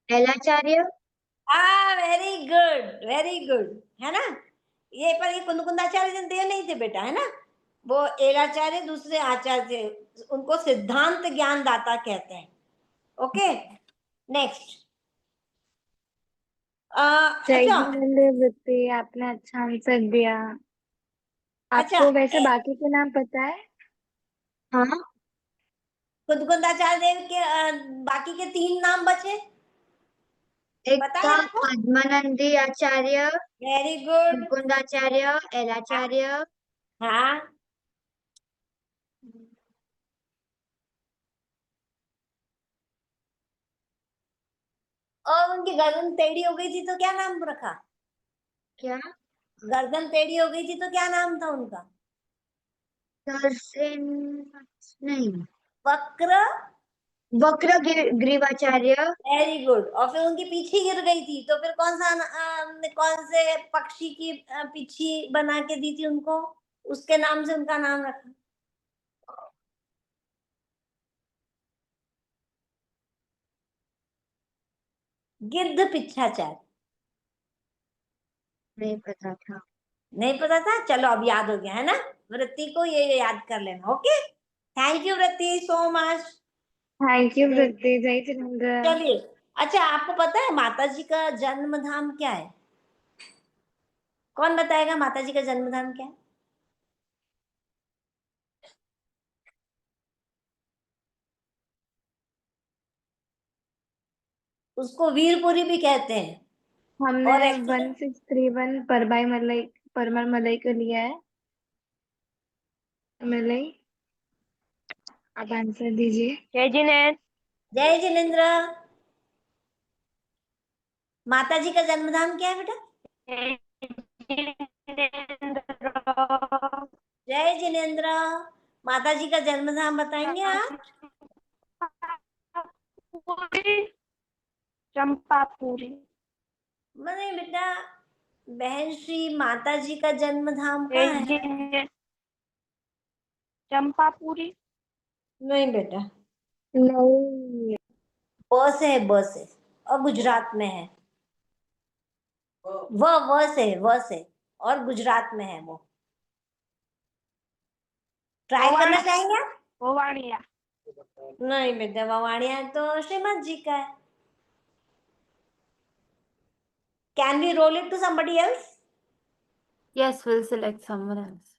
Elacharya. Very good, very good, है ना। ये पर ये कुंदाचार्य देव नहीं थे बेटा, है ना, वो एलाचार्य दूसरे आचार्य थे, उनको सिद्धांत ज्ञान दाता कहते हैं। Okay, next. जय अच्छा जिनेन्द्र वृत्ति, आपने अच्छा आंसर दिया। अच्छा, आपको वैसे बाकी के नाम पता है? हाँ, कुंदाचार्य देव के बाकी के 3 नाम बचे, एक पता था है आपको? पद्मानंदी आचार्य, वेरी गुड, मुकुंदाचार्य, एलाचार्य। हाँ। और उनकी गर्दन टेढ़ी हो गई थी तो क्या नाम रखा? क्या? गर्दन टेढ़ी हो गई थी तो क्या नाम था उनका? दर्शन नहीं, वक्र, वक्र ग्रीवाचार्य। Very good. और फिर उनकी पीछे गिर गई थी तो फिर कौन से पक्षी की पीछी बना के दी थी उनको, उसके नाम से उनका नाम रखा? गिद्ध पिच्छाचार्य। नहीं पता था। नहीं पता था, चलो अब याद हो गया है ना। वृत्ति को ये याद कर लेना। ओके, थैंक यू वृत्ति सो मच। थैंक यू वृत्ति। जय जिनेन्द्र। चलिए अच्छा, आपको पता है माता जी का जन्म धाम क्या है? कौन बताएगा माता जी का जन्म धाम क्या है? उसको वीरपुरी भी कहते हैं। हमने और एक्चुअली 1631 परमार मलाई को लिया है। मलाई, आप आंसर दीजिए। जय जिनेन्द्र। जय जिनेन्द्र। माता जी का जन्म धाम क्या है बेटा? जय जिनेन्द्र। माता जी का जन्म धाम बताएंगे आप? चंपापुरी। नहीं बेटा, बहन श्री माता जी का जन्म धाम कहाँ है? चंपापुरी। नहीं बेटा, नहीं, ब से है, ब से, और गुजरात में है। व से और गुजरात में है वो। ट्राई करना चाहेंगे आप? भवानिया। नहीं बेटा, ववाणिया तो श्रीमद जी का है। Can we roll it to somebody else? Yes, we'll select someone else.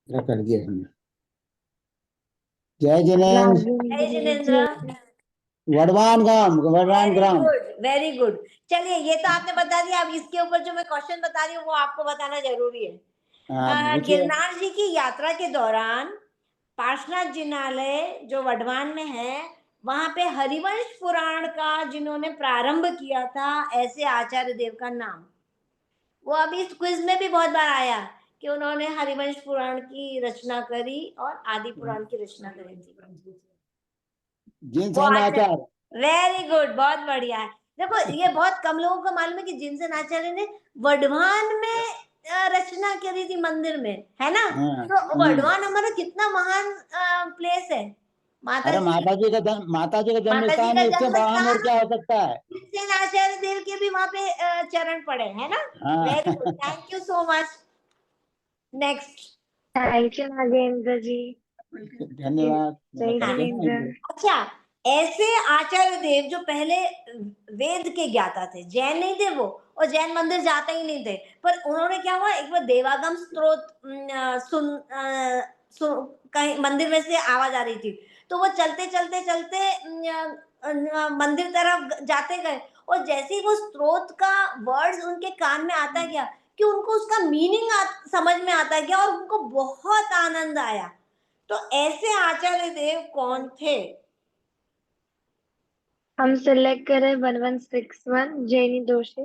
कर दिया हमने। जय जिनेन्द्र। जय जिनेन्द्र। वडवान ग्राम, वडवान वेरी ग्राम। Good, very good. चलिए, ये तो आपने बता दिया। अब इसके ऊपर जो मैं क्वेश्चन बता रही हूँ वो आपको बताना जरूरी है। पूछिए। गिरनार जी की यात्रा के दौरान पार्श्वनाथ जिनालय जो वडवान में है, वहां पे हरिवंश पुराण का जिन्होंने प्रारंभ किया था, ऐसे आचार्य देव का नाम, वो अभी इस क्विज में भी बहुत बार आया कि उन्होंने हरिवंश पुराण की रचना करी और आदि पुराण की रचना करी थी। जिनसेनाचार्य। वेरी गुड, बहुत बढ़िया है। देखो, ये बहुत कम लोगों को मालूम है कि जिनसेनाचार्य ने वडवान में रचना करी थी, मंदिर में, है ना? तो वडवान हमारा कितना महान प्लेस है। अरे माता जी का जन्म माता जी स्थान का है, इससे जन्म महान और स्थान, क्या हो सकता है? जिनसेनाचार्य देव के भी वहां पे चरण पड़े, है ना? Very good, thank you so much. Next. Thank you Nagendra ji. धन्यवाद। जय जिनेन्द्र। अच्छा, ऐसे आचार्य देव जो पहले वेद के ज्ञाता थे, जैन नहीं थे वो, और जैन मंदिर जाते ही नहीं थे, पर उन्होंने क्या हुआ, एक बार देवागम स्त्रोत कहीं मंदिर में से आवाज आ रही थी, तो वो चलते चलते चलते मंदिर तरफ जाते गए, और जैसे ही वो स्त्रोत का वर्ड्स उनके कान में आता गया कि उनको उसका मीनिंग समझ में आता गया और उनको बहुत आनंद आया। तो ऐसे आचार्य देव कौन थे? हम सिलेक्ट करें 1161 जैनी दोषी।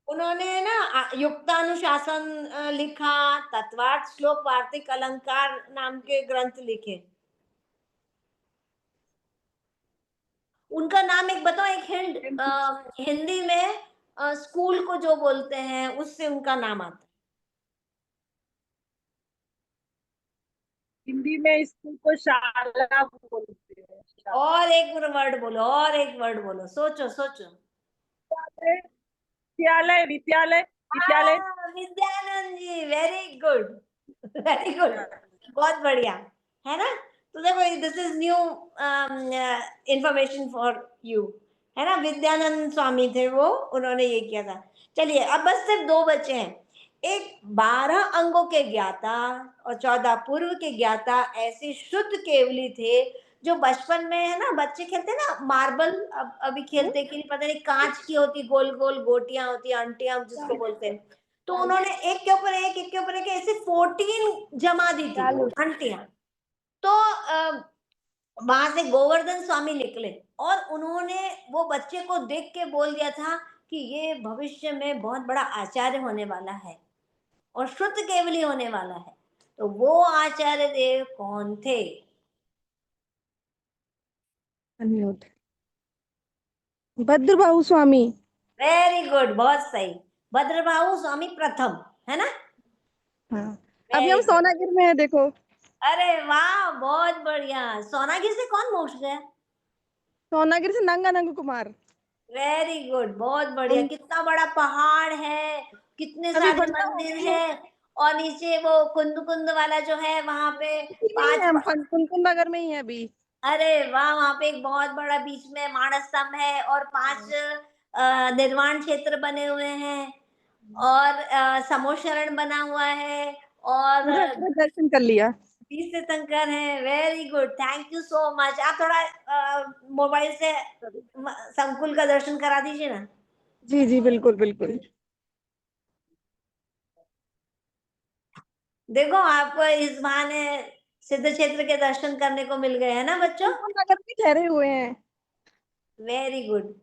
उन्होंने ना युक्तानुशासन लिखा, तत्वार्थ, श्लोक, वार्तिक, अलंकार नाम के ग्रंथ लिखे। उनका नाम एक बताओ, एक हिंट। हिंदी में स्कूल को जो बोलते हैं उससे उनका नाम आता है। हिंदी में स्कूल को शाला बोलते हैं। और एक वर्ड बोलो, और एक वर्ड बोलो, सोचो सोचो। विद्यालय, विद्यालय, विद्यालय। विद्यानंद जी, वेरी गुड, वेरी गुड, बहुत बढ़िया, है ना? तो देखो, this is new information for you, है ना? विद्यानंद स्वामी थे वो, उन्होंने ये किया था। चलिए, अब बस सिर्फ दो बचे हैं। एक 12 अंगों के ज्ञाता और 14 पूर्व के ज्ञाता ऐसे शुद्ध केवली थे जो बचपन में, है ना, बच्चे खेलते हैं ना मार्बल, अभी खेलते कि नहीं पता नहीं, कांच की होती, गोल गोल गोटियां होती, अंटियां जिसको बोलते हैं। तो उन्होंने एक के ऊपर एक, एक के ऊपर एक, ऐसे 14 जमा दी थी अंटियां। तो वहां से गोवर्धन स्वामी निकले और उन्होंने वो बच्चे को देख के बोल दिया था कि ये भविष्य में बहुत बड़ा आचार्य होने वाला है और शुद्ध केवली होने वाला है। तो वो आचार्य देव कौन थे? भद्रबाहु स्वामी। वेरी गुड, बहुत सही, भद्रबाहु स्वामी प्रथम, है ना? हाँ, अभी हम सोनागिर में है, देखो। अरे वाह, बहुत बढ़िया। सोनागिर से कौन मोक्ष गया? सोनागिर से नंगा नंग कुमार। वेरी गुड, बहुत बढ़िया। कितना बड़ा पहाड़ है, कितने अभी सारे बनना मंदिर बाकी है। है, और नीचे वो कुंद कुंद वाला जो है वहां पे नहीं है, पांच। हम कुनकुन नगर में ही है अभी। अरे वाह, वहां पे एक बहुत बड़ा बीच में मानस स्तंभ है, और 5 निर्वाण क्षेत्र बने हुए हैं, और समोशरण बना हुआ है, और पूरा पूरा दर्शन कर लिया। 20 तीर्थंकर है। Very good, thank you so much. आप थोड़ा मोबाइल से संकुल का दर्शन करा दीजिए ना। जी जी बिल्कुल बिल्कुल। देखो, आपको इस बहाने सिद्ध क्षेत्र के दर्शन करने को मिल गए हैं ना बच्चों। कुनकुन नगर में ठहरे हुए हैं। Very good.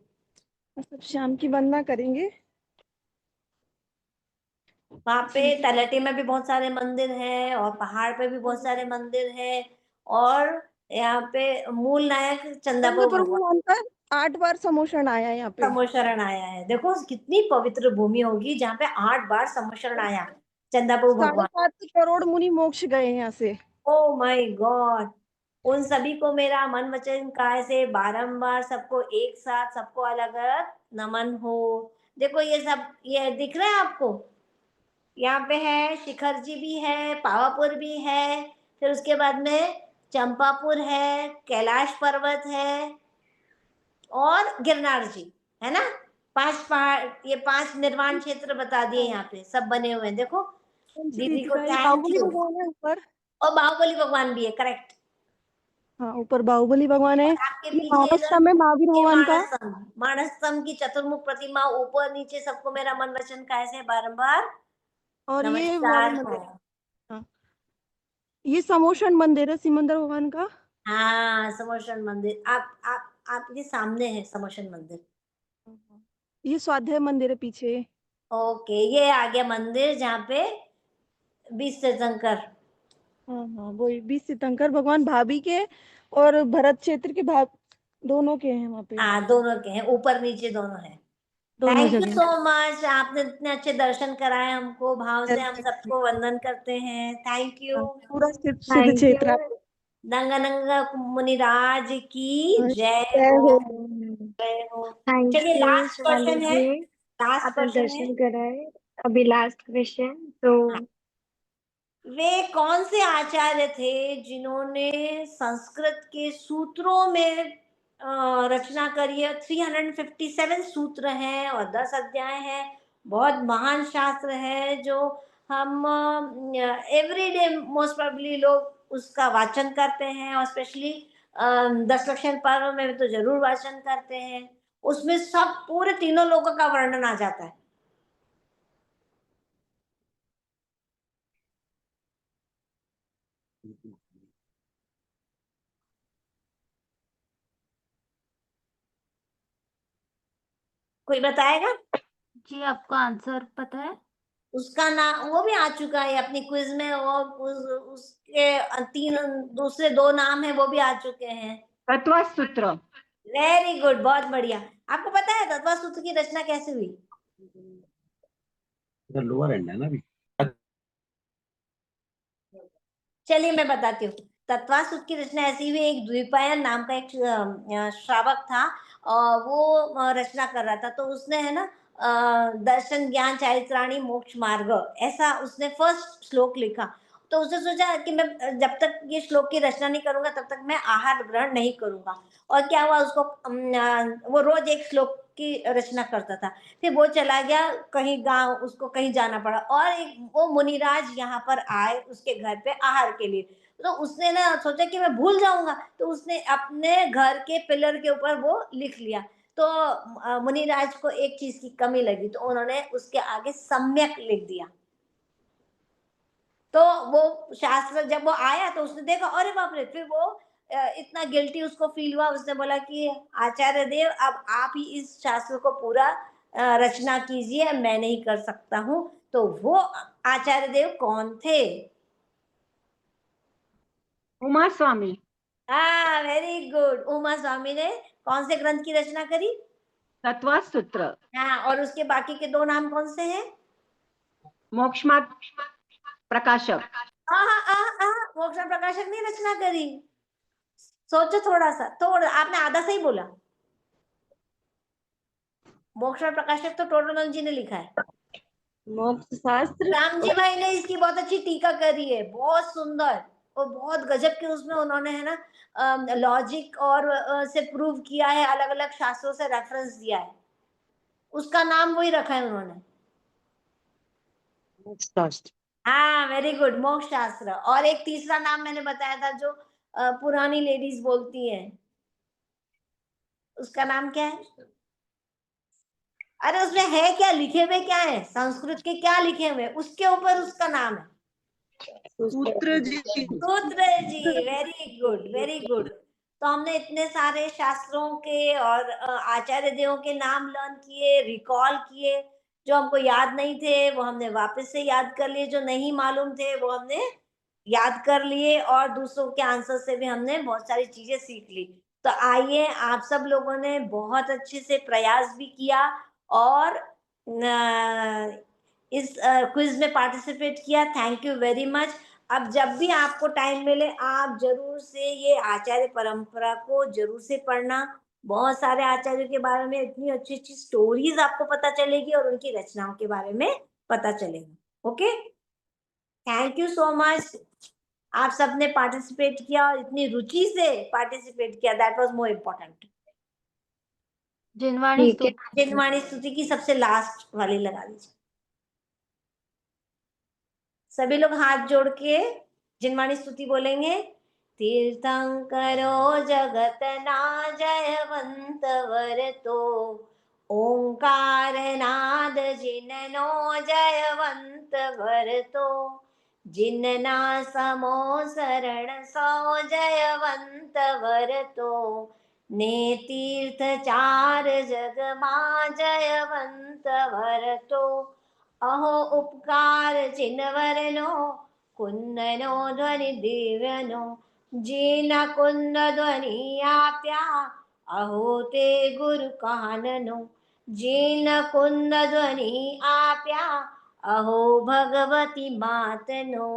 सब शाम की वंदना करेंगे। वहां पे तलहटी में भी बहुत सारे मंदिर हैं, और पहाड़ पे भी बहुत सारे मंदिर हैं, और यहाँ पे मूल नायक चंदापुर चंद्रपुर भगवान भगवान का 8 बार समोशरण आया है यहाँ पे। समोशरण आया है। देखो कितनी पवित्र भूमि होगी जहाँ पे 8 बार समोशरण आया चंदापुर भगवान। 7.5 करोड़ मुनि मोक्ष गए हैं यहाँ से। Oh my God. उन सभी को मेरा मन वचन काय से बारंबार, सबको एक साथ, सबको अलग अलग नमन हो। देखो ये सब, ये दिख रहा है आपको, यहाँ पे है शिखर जी भी है, पावापुर भी है, फिर उसके बाद में चंपापुर है, कैलाश पर्वत है, और गिरनार जी है ना। 5 पहाड़, ये 5 निर्वाण क्षेत्र बता दिए, यहाँ पे सब बने हुए हैं। देखो दीदी को हितकारी थैंक बाहुबली यू। भगवान है ऊपर। और बाहुबली भगवान भी है, करेक्ट। हाँ ऊपर बाहुबली भगवान है। और आपके ये पीछे मानस इधर स्तंभ है महावीर ये भगवान का। मानस स्तंभ की चतुर्मुख प्रतिमा, ऊपर नीचे सबको मेरा मन वचन काय से बारंबार और ये वाला नमस्कार हो। मंदिर। हाँ ये समोशरण मंदिर है सिमंदर भगवान का। हाँ, समोशन मंदिर, आप आपके सामने है समोशन मंदिर। ये स्वाध्याय मंदिर है पीछे। ओके, ये आ गया मंदिर जहाँ पे 20 तीर्थंकर। हाँ हाँ वही 20 तीर्थंकर भगवान भाभी के और भरत क्षेत्र के दोनों के हैं वहाँ पे। हाँ, दोनों के हैं, ऊपर नीचे दोनों हैं। दोनों थैंक यू जगह। सो मच, आपने इतने अच्छे दर्शन कराए हमको। भाव से हम सबको वंदन करते हैं। Thank you. हाँ, पूरा सिद्ध थैंक यू। क्षेत्र। नंगा नंगा मुनिराज की जय जय हो, हो। जय हो। थैंक चलिए, यू लास्ट शिवाली क्वेश्चन है, जी, लास्ट आपने क्वेश्चन है। दर्शन कराए। अभी लास्ट क्वेश्चन तो वे कौन से आचार्य थे जिन्होंने संस्कृत के सूत्रों में रचना करी है। 357 सूत्र हैं और 10 अध्याय हैं। बहुत महान शास्त्र है, जो हम एवरीडे मोस्ट प्रोबेबली लोग उसका वाचन करते हैं, और स्पेशली 10 लक्षण पर्व में तो जरूर वाचन करते हैं। उसमें सब पूरे तीनों लोगों का वर्णन आ जाता है। कोई बताएगा? जी, आपको आंसर पता है? उसका नाम वो भी आ चुका है अपनी क्विज में, वो उसके 3 दूसरे 2 नाम है, वो भी आ चुके हैं। तत्व सूत्र। वेरी गुड, बहुत बढ़िया। आपको पता है तत्व सूत्र की रचना कैसे हुई? लोअर एंड है ना अभी। चलिए मैं बताती हूँ। तत्वासुत की रचना ऐसी हुई, एक द्विपायन नाम का एक श्रावक था, और वो रचना कर रहा था, तो उसने है ना दर्शन ज्ञान चारित्राणी मोक्ष मार्ग, ऐसा उसने फर्स्ट श्लोक लिखा। तो उसने सोचा कि मैं जब तक ये श्लोक की रचना नहीं करूंगा तब तक मैं आहार ग्रहण नहीं करूंगा। और क्या हुआ, उसको वो रोज एक श्लोक की रचना करता था। फिर वो चला गया कहीं गांव, उसको कहीं जाना पड़ा, और एक वो मुनिराज यहाँ पर आए उसके घर पे आहार के लिए। तो उसने ना सोचा कि मैं भूल जाऊंगा, तो उसने अपने घर के पिलर के ऊपर वो लिख लिया। तो मुनिराज को एक चीज की कमी लगी, तो उन्होंने उसके आगे सम्यक लिख दिया। तो वो शास्त्र जब वो आया तो उसने देखा, अरे बाप रे। फिर वो इतना गिल्टी उसको फील हुआ, उसने बोला कि आचार्य देव, अब आप ही इस शास्त्र को पूरा रचना कीजिए, मैं नहीं कर सकता हूँ। तो वो आचार्य देव कौन थे? उमा स्वामी। हाँ, वेरी गुड। उमा स्वामी ने कौन से ग्रंथ की रचना करी? तत्व सूत्र। हाँ, और उसके बाकी के 2 नाम कौन से हैं? मोक्ष मार्ग प्रकाशक। मोक्ष प्रकाशक ने रचना करी। सोचो थोड़ा सा, थोड़ा आपने आधा सही बोला। मोक्ष और प्रकाशक तो टोटल जी ने लिखा है। मोक्ष शास्त्र राम जी भाई ने इसकी बहुत अच्छी टीका करी है, बहुत सुंदर और बहुत गजब के उसमें उन्होंने है ना लॉजिक और से प्रूव किया है, अलग अलग शास्त्रों से रेफरेंस दिया है, उसका नाम वही रखा है उन्होंने। शास्त्र। हाँ वेरी गुड, मोक्ष शास्त्र। और एक तीसरा नाम मैंने बताया था जो पुरानी लेडीज बोलती हैं, उसका नाम क्या है? अरे उसमें है क्या, लिखे हुए क्या है, संस्कृत के क्या लिखे हुए, उसके ऊपर उसका नाम है सूत्र जी। सूत्र जी। Very good very good. तो हमने इतने सारे शास्त्रों के और आचार्य देवों के नाम लर्न किए, रिकॉल किए, जो हमको याद नहीं थे वो हमने वापस से याद कर लिए, जो नहीं मालूम थे वो हमने याद कर लिए, और दूसरों के आंसर से भी हमने बहुत सारी चीजें सीख ली। तो आइए, आप सब लोगों ने बहुत अच्छे से प्रयास भी किया और इस क्विज में पार्टिसिपेट किया। Thank you very much. अब जब भी आपको टाइम मिले आप जरूर से ये आचार्य परंपरा को जरूर से पढ़ना। बहुत सारे आचार्यों के बारे में इतनी अच्छी अच्छी स्टोरीज आपको पता चलेगी और उनकी रचनाओं के बारे में पता चलेगा। Okay, thank you so much. आप सबने पार्टिसिपेट किया और इतनी रुचि से पार्टिसिपेट किया, दैट वाज मोर इम्पोर्टेंट। जिनवाणी स्तुति। जिनवाणी स्तुति की सबसे लास्ट वाली लगा दीजिए। सभी लोग हाथ जोड़ के जिनवाणी स्तुति बोलेंगे। तीर्थंकरो जगत ना जयवंत वर तो, ओंकार नाद जिननो जयवंत वर तो, जिनना समो शरण सो जयवंत वर तो, ने तीर्थ चार जग मा जयवंत वर तो, अहो उपकार चिन्हवरनो कुंदनो ध्वनि दिव्यनो, जीना कुंद ध्वनि आप्या अहो ते गुरु काननो, जीन कुंद ध्वनि आप्या अहो भगवती मातनो।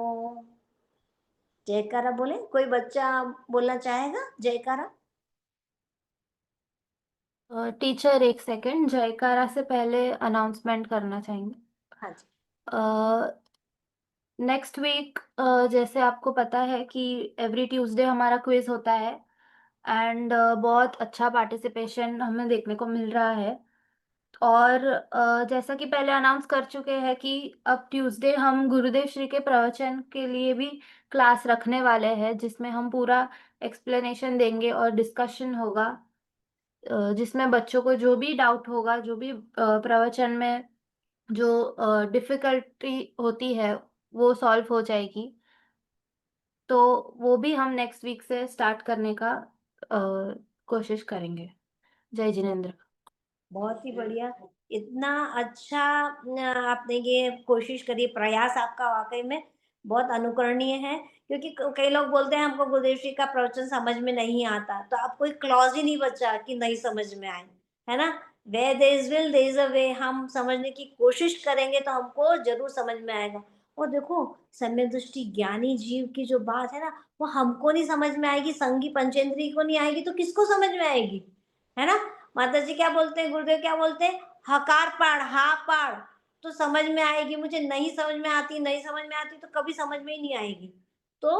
जयकारा बोले, कोई बच्चा बोलना चाहेगा जयकारा? टीचर एक सेकंड, जयकारा से पहले अनाउंसमेंट करना चाहेंगे। हाँ जी। नेक्स्ट वीक जैसे आपको पता है कि एवरी ट्यूसडे हमारा क्विज होता है एंड बहुत अच्छा पार्टिसिपेशन हमें देखने को मिल रहा है। और जैसा कि पहले अनाउंस कर चुके हैं कि अब ट्यूसडे हम गुरुदेव श्री के प्रवचन के लिए भी क्लास रखने वाले हैं, जिसमें हम पूरा एक्सप्लेनेशन देंगे और डिस्कशन होगा, जिसमें बच्चों को जो भी डाउट होगा, जो भी प्रवचन में जो डिफिकल्टी होती है वो सॉल्व हो जाएगी। तो वो भी हम नेक्स्ट वीक से स्टार्ट करने का कोशिश करेंगे। जय जिनेंद्र। बहुत ही बढ़िया, इतना अच्छा आपने ये कोशिश करी, प्रयास आपका वाकई में बहुत अनुकरणीय है। क्योंकि कई लोग बोलते हैं हमको गुरुदेव श्री का प्रवचन समझ में नहीं आता, तो अब कोई क्लॉज ही नहीं बचा कि नहीं समझ में आए, है ना। Where there is will there is a way, हम समझने की कोशिश करेंगे तो हमको जरूर समझ में आएगा। और देखो, सम्यक दृष्टि ज्ञानी जीव की जो बात है ना, वो हमको नहीं समझ में आएगी, संगी पंचेंद्री को नहीं आएगी, तो किसको समझ में आएगी, है ना। माता जी क्या बोलते हैं, गुरुदेव क्या बोलते हैं, हकार पाड़ हा पाड़ तो समझ में आएगी, मुझे नहीं समझ में आती, नहीं समझ में आती तो कभी समझ में ही नहीं आएगी। तो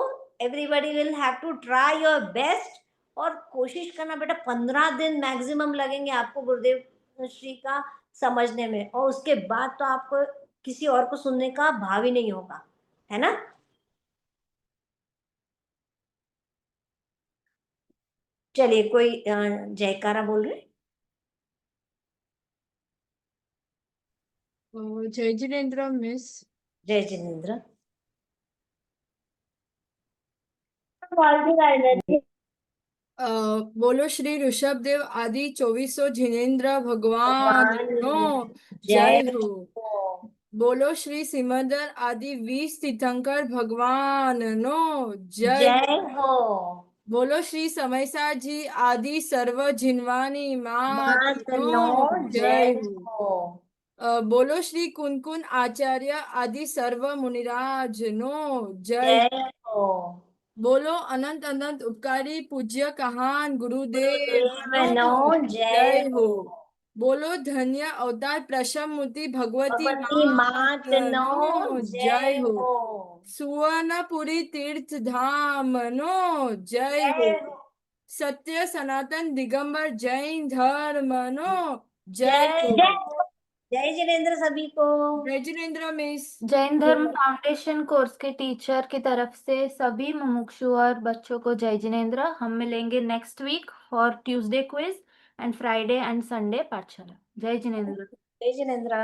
everybody will have to try your best, और कोशिश करना बेटा, 15 दिन मैक्सिमम लगेंगे आपको गुरुदेव श्री का समझने में, और उसके बाद तो आपको किसी और को सुनने का भाव ही नहीं होगा, है ना। चलिए, कोई जयकारा बोल रहे। जय जिनेंद्र मिस। जय जिनेंद्र। बोलो श्री ऋषभ देव आदि 2400 जिनेंद्र भगवान नो जय हो। बोलो श्री सिमंदर आदि 20 तीर्थंकर भगवान नो जय हो। बोलो श्री समयसा जी आदि सर्व जिनवानी मात मात नो नो जय जय हो। हो। बोलो श्री कुनकुन आचार्य आदि सर्व मुनिराज नो जय जय हो। बोलो अनंत अनंत उपकारी पूज्य कहान गुरुदेव गुरुदेव नो नो जय जय हो। हो। बोलो धन्य अवतार प्रसन्नमूर्ति भगवती भगवती मात नो नो जय जय हो। हो। सुवर्णपुरी तीर्थ धाम नो जय हो। जय हो। सत्य सनातन दिगंबर जैन धर्म नो जय जय हो। हो। जय जिनेन्द्र सभी को। जय जिनेन्द्र मिस। जैन धर्म फाउंडेशन कोर्स के टीचर की तरफ से सभी मुमुक्षु और बच्चों को जय जिनेन्द्र। हम मिलेंगे next week for Tuesday quiz and Friday and Sunday पाठशाला। जय जिनेन्द्र। जय जिनेन्द्र।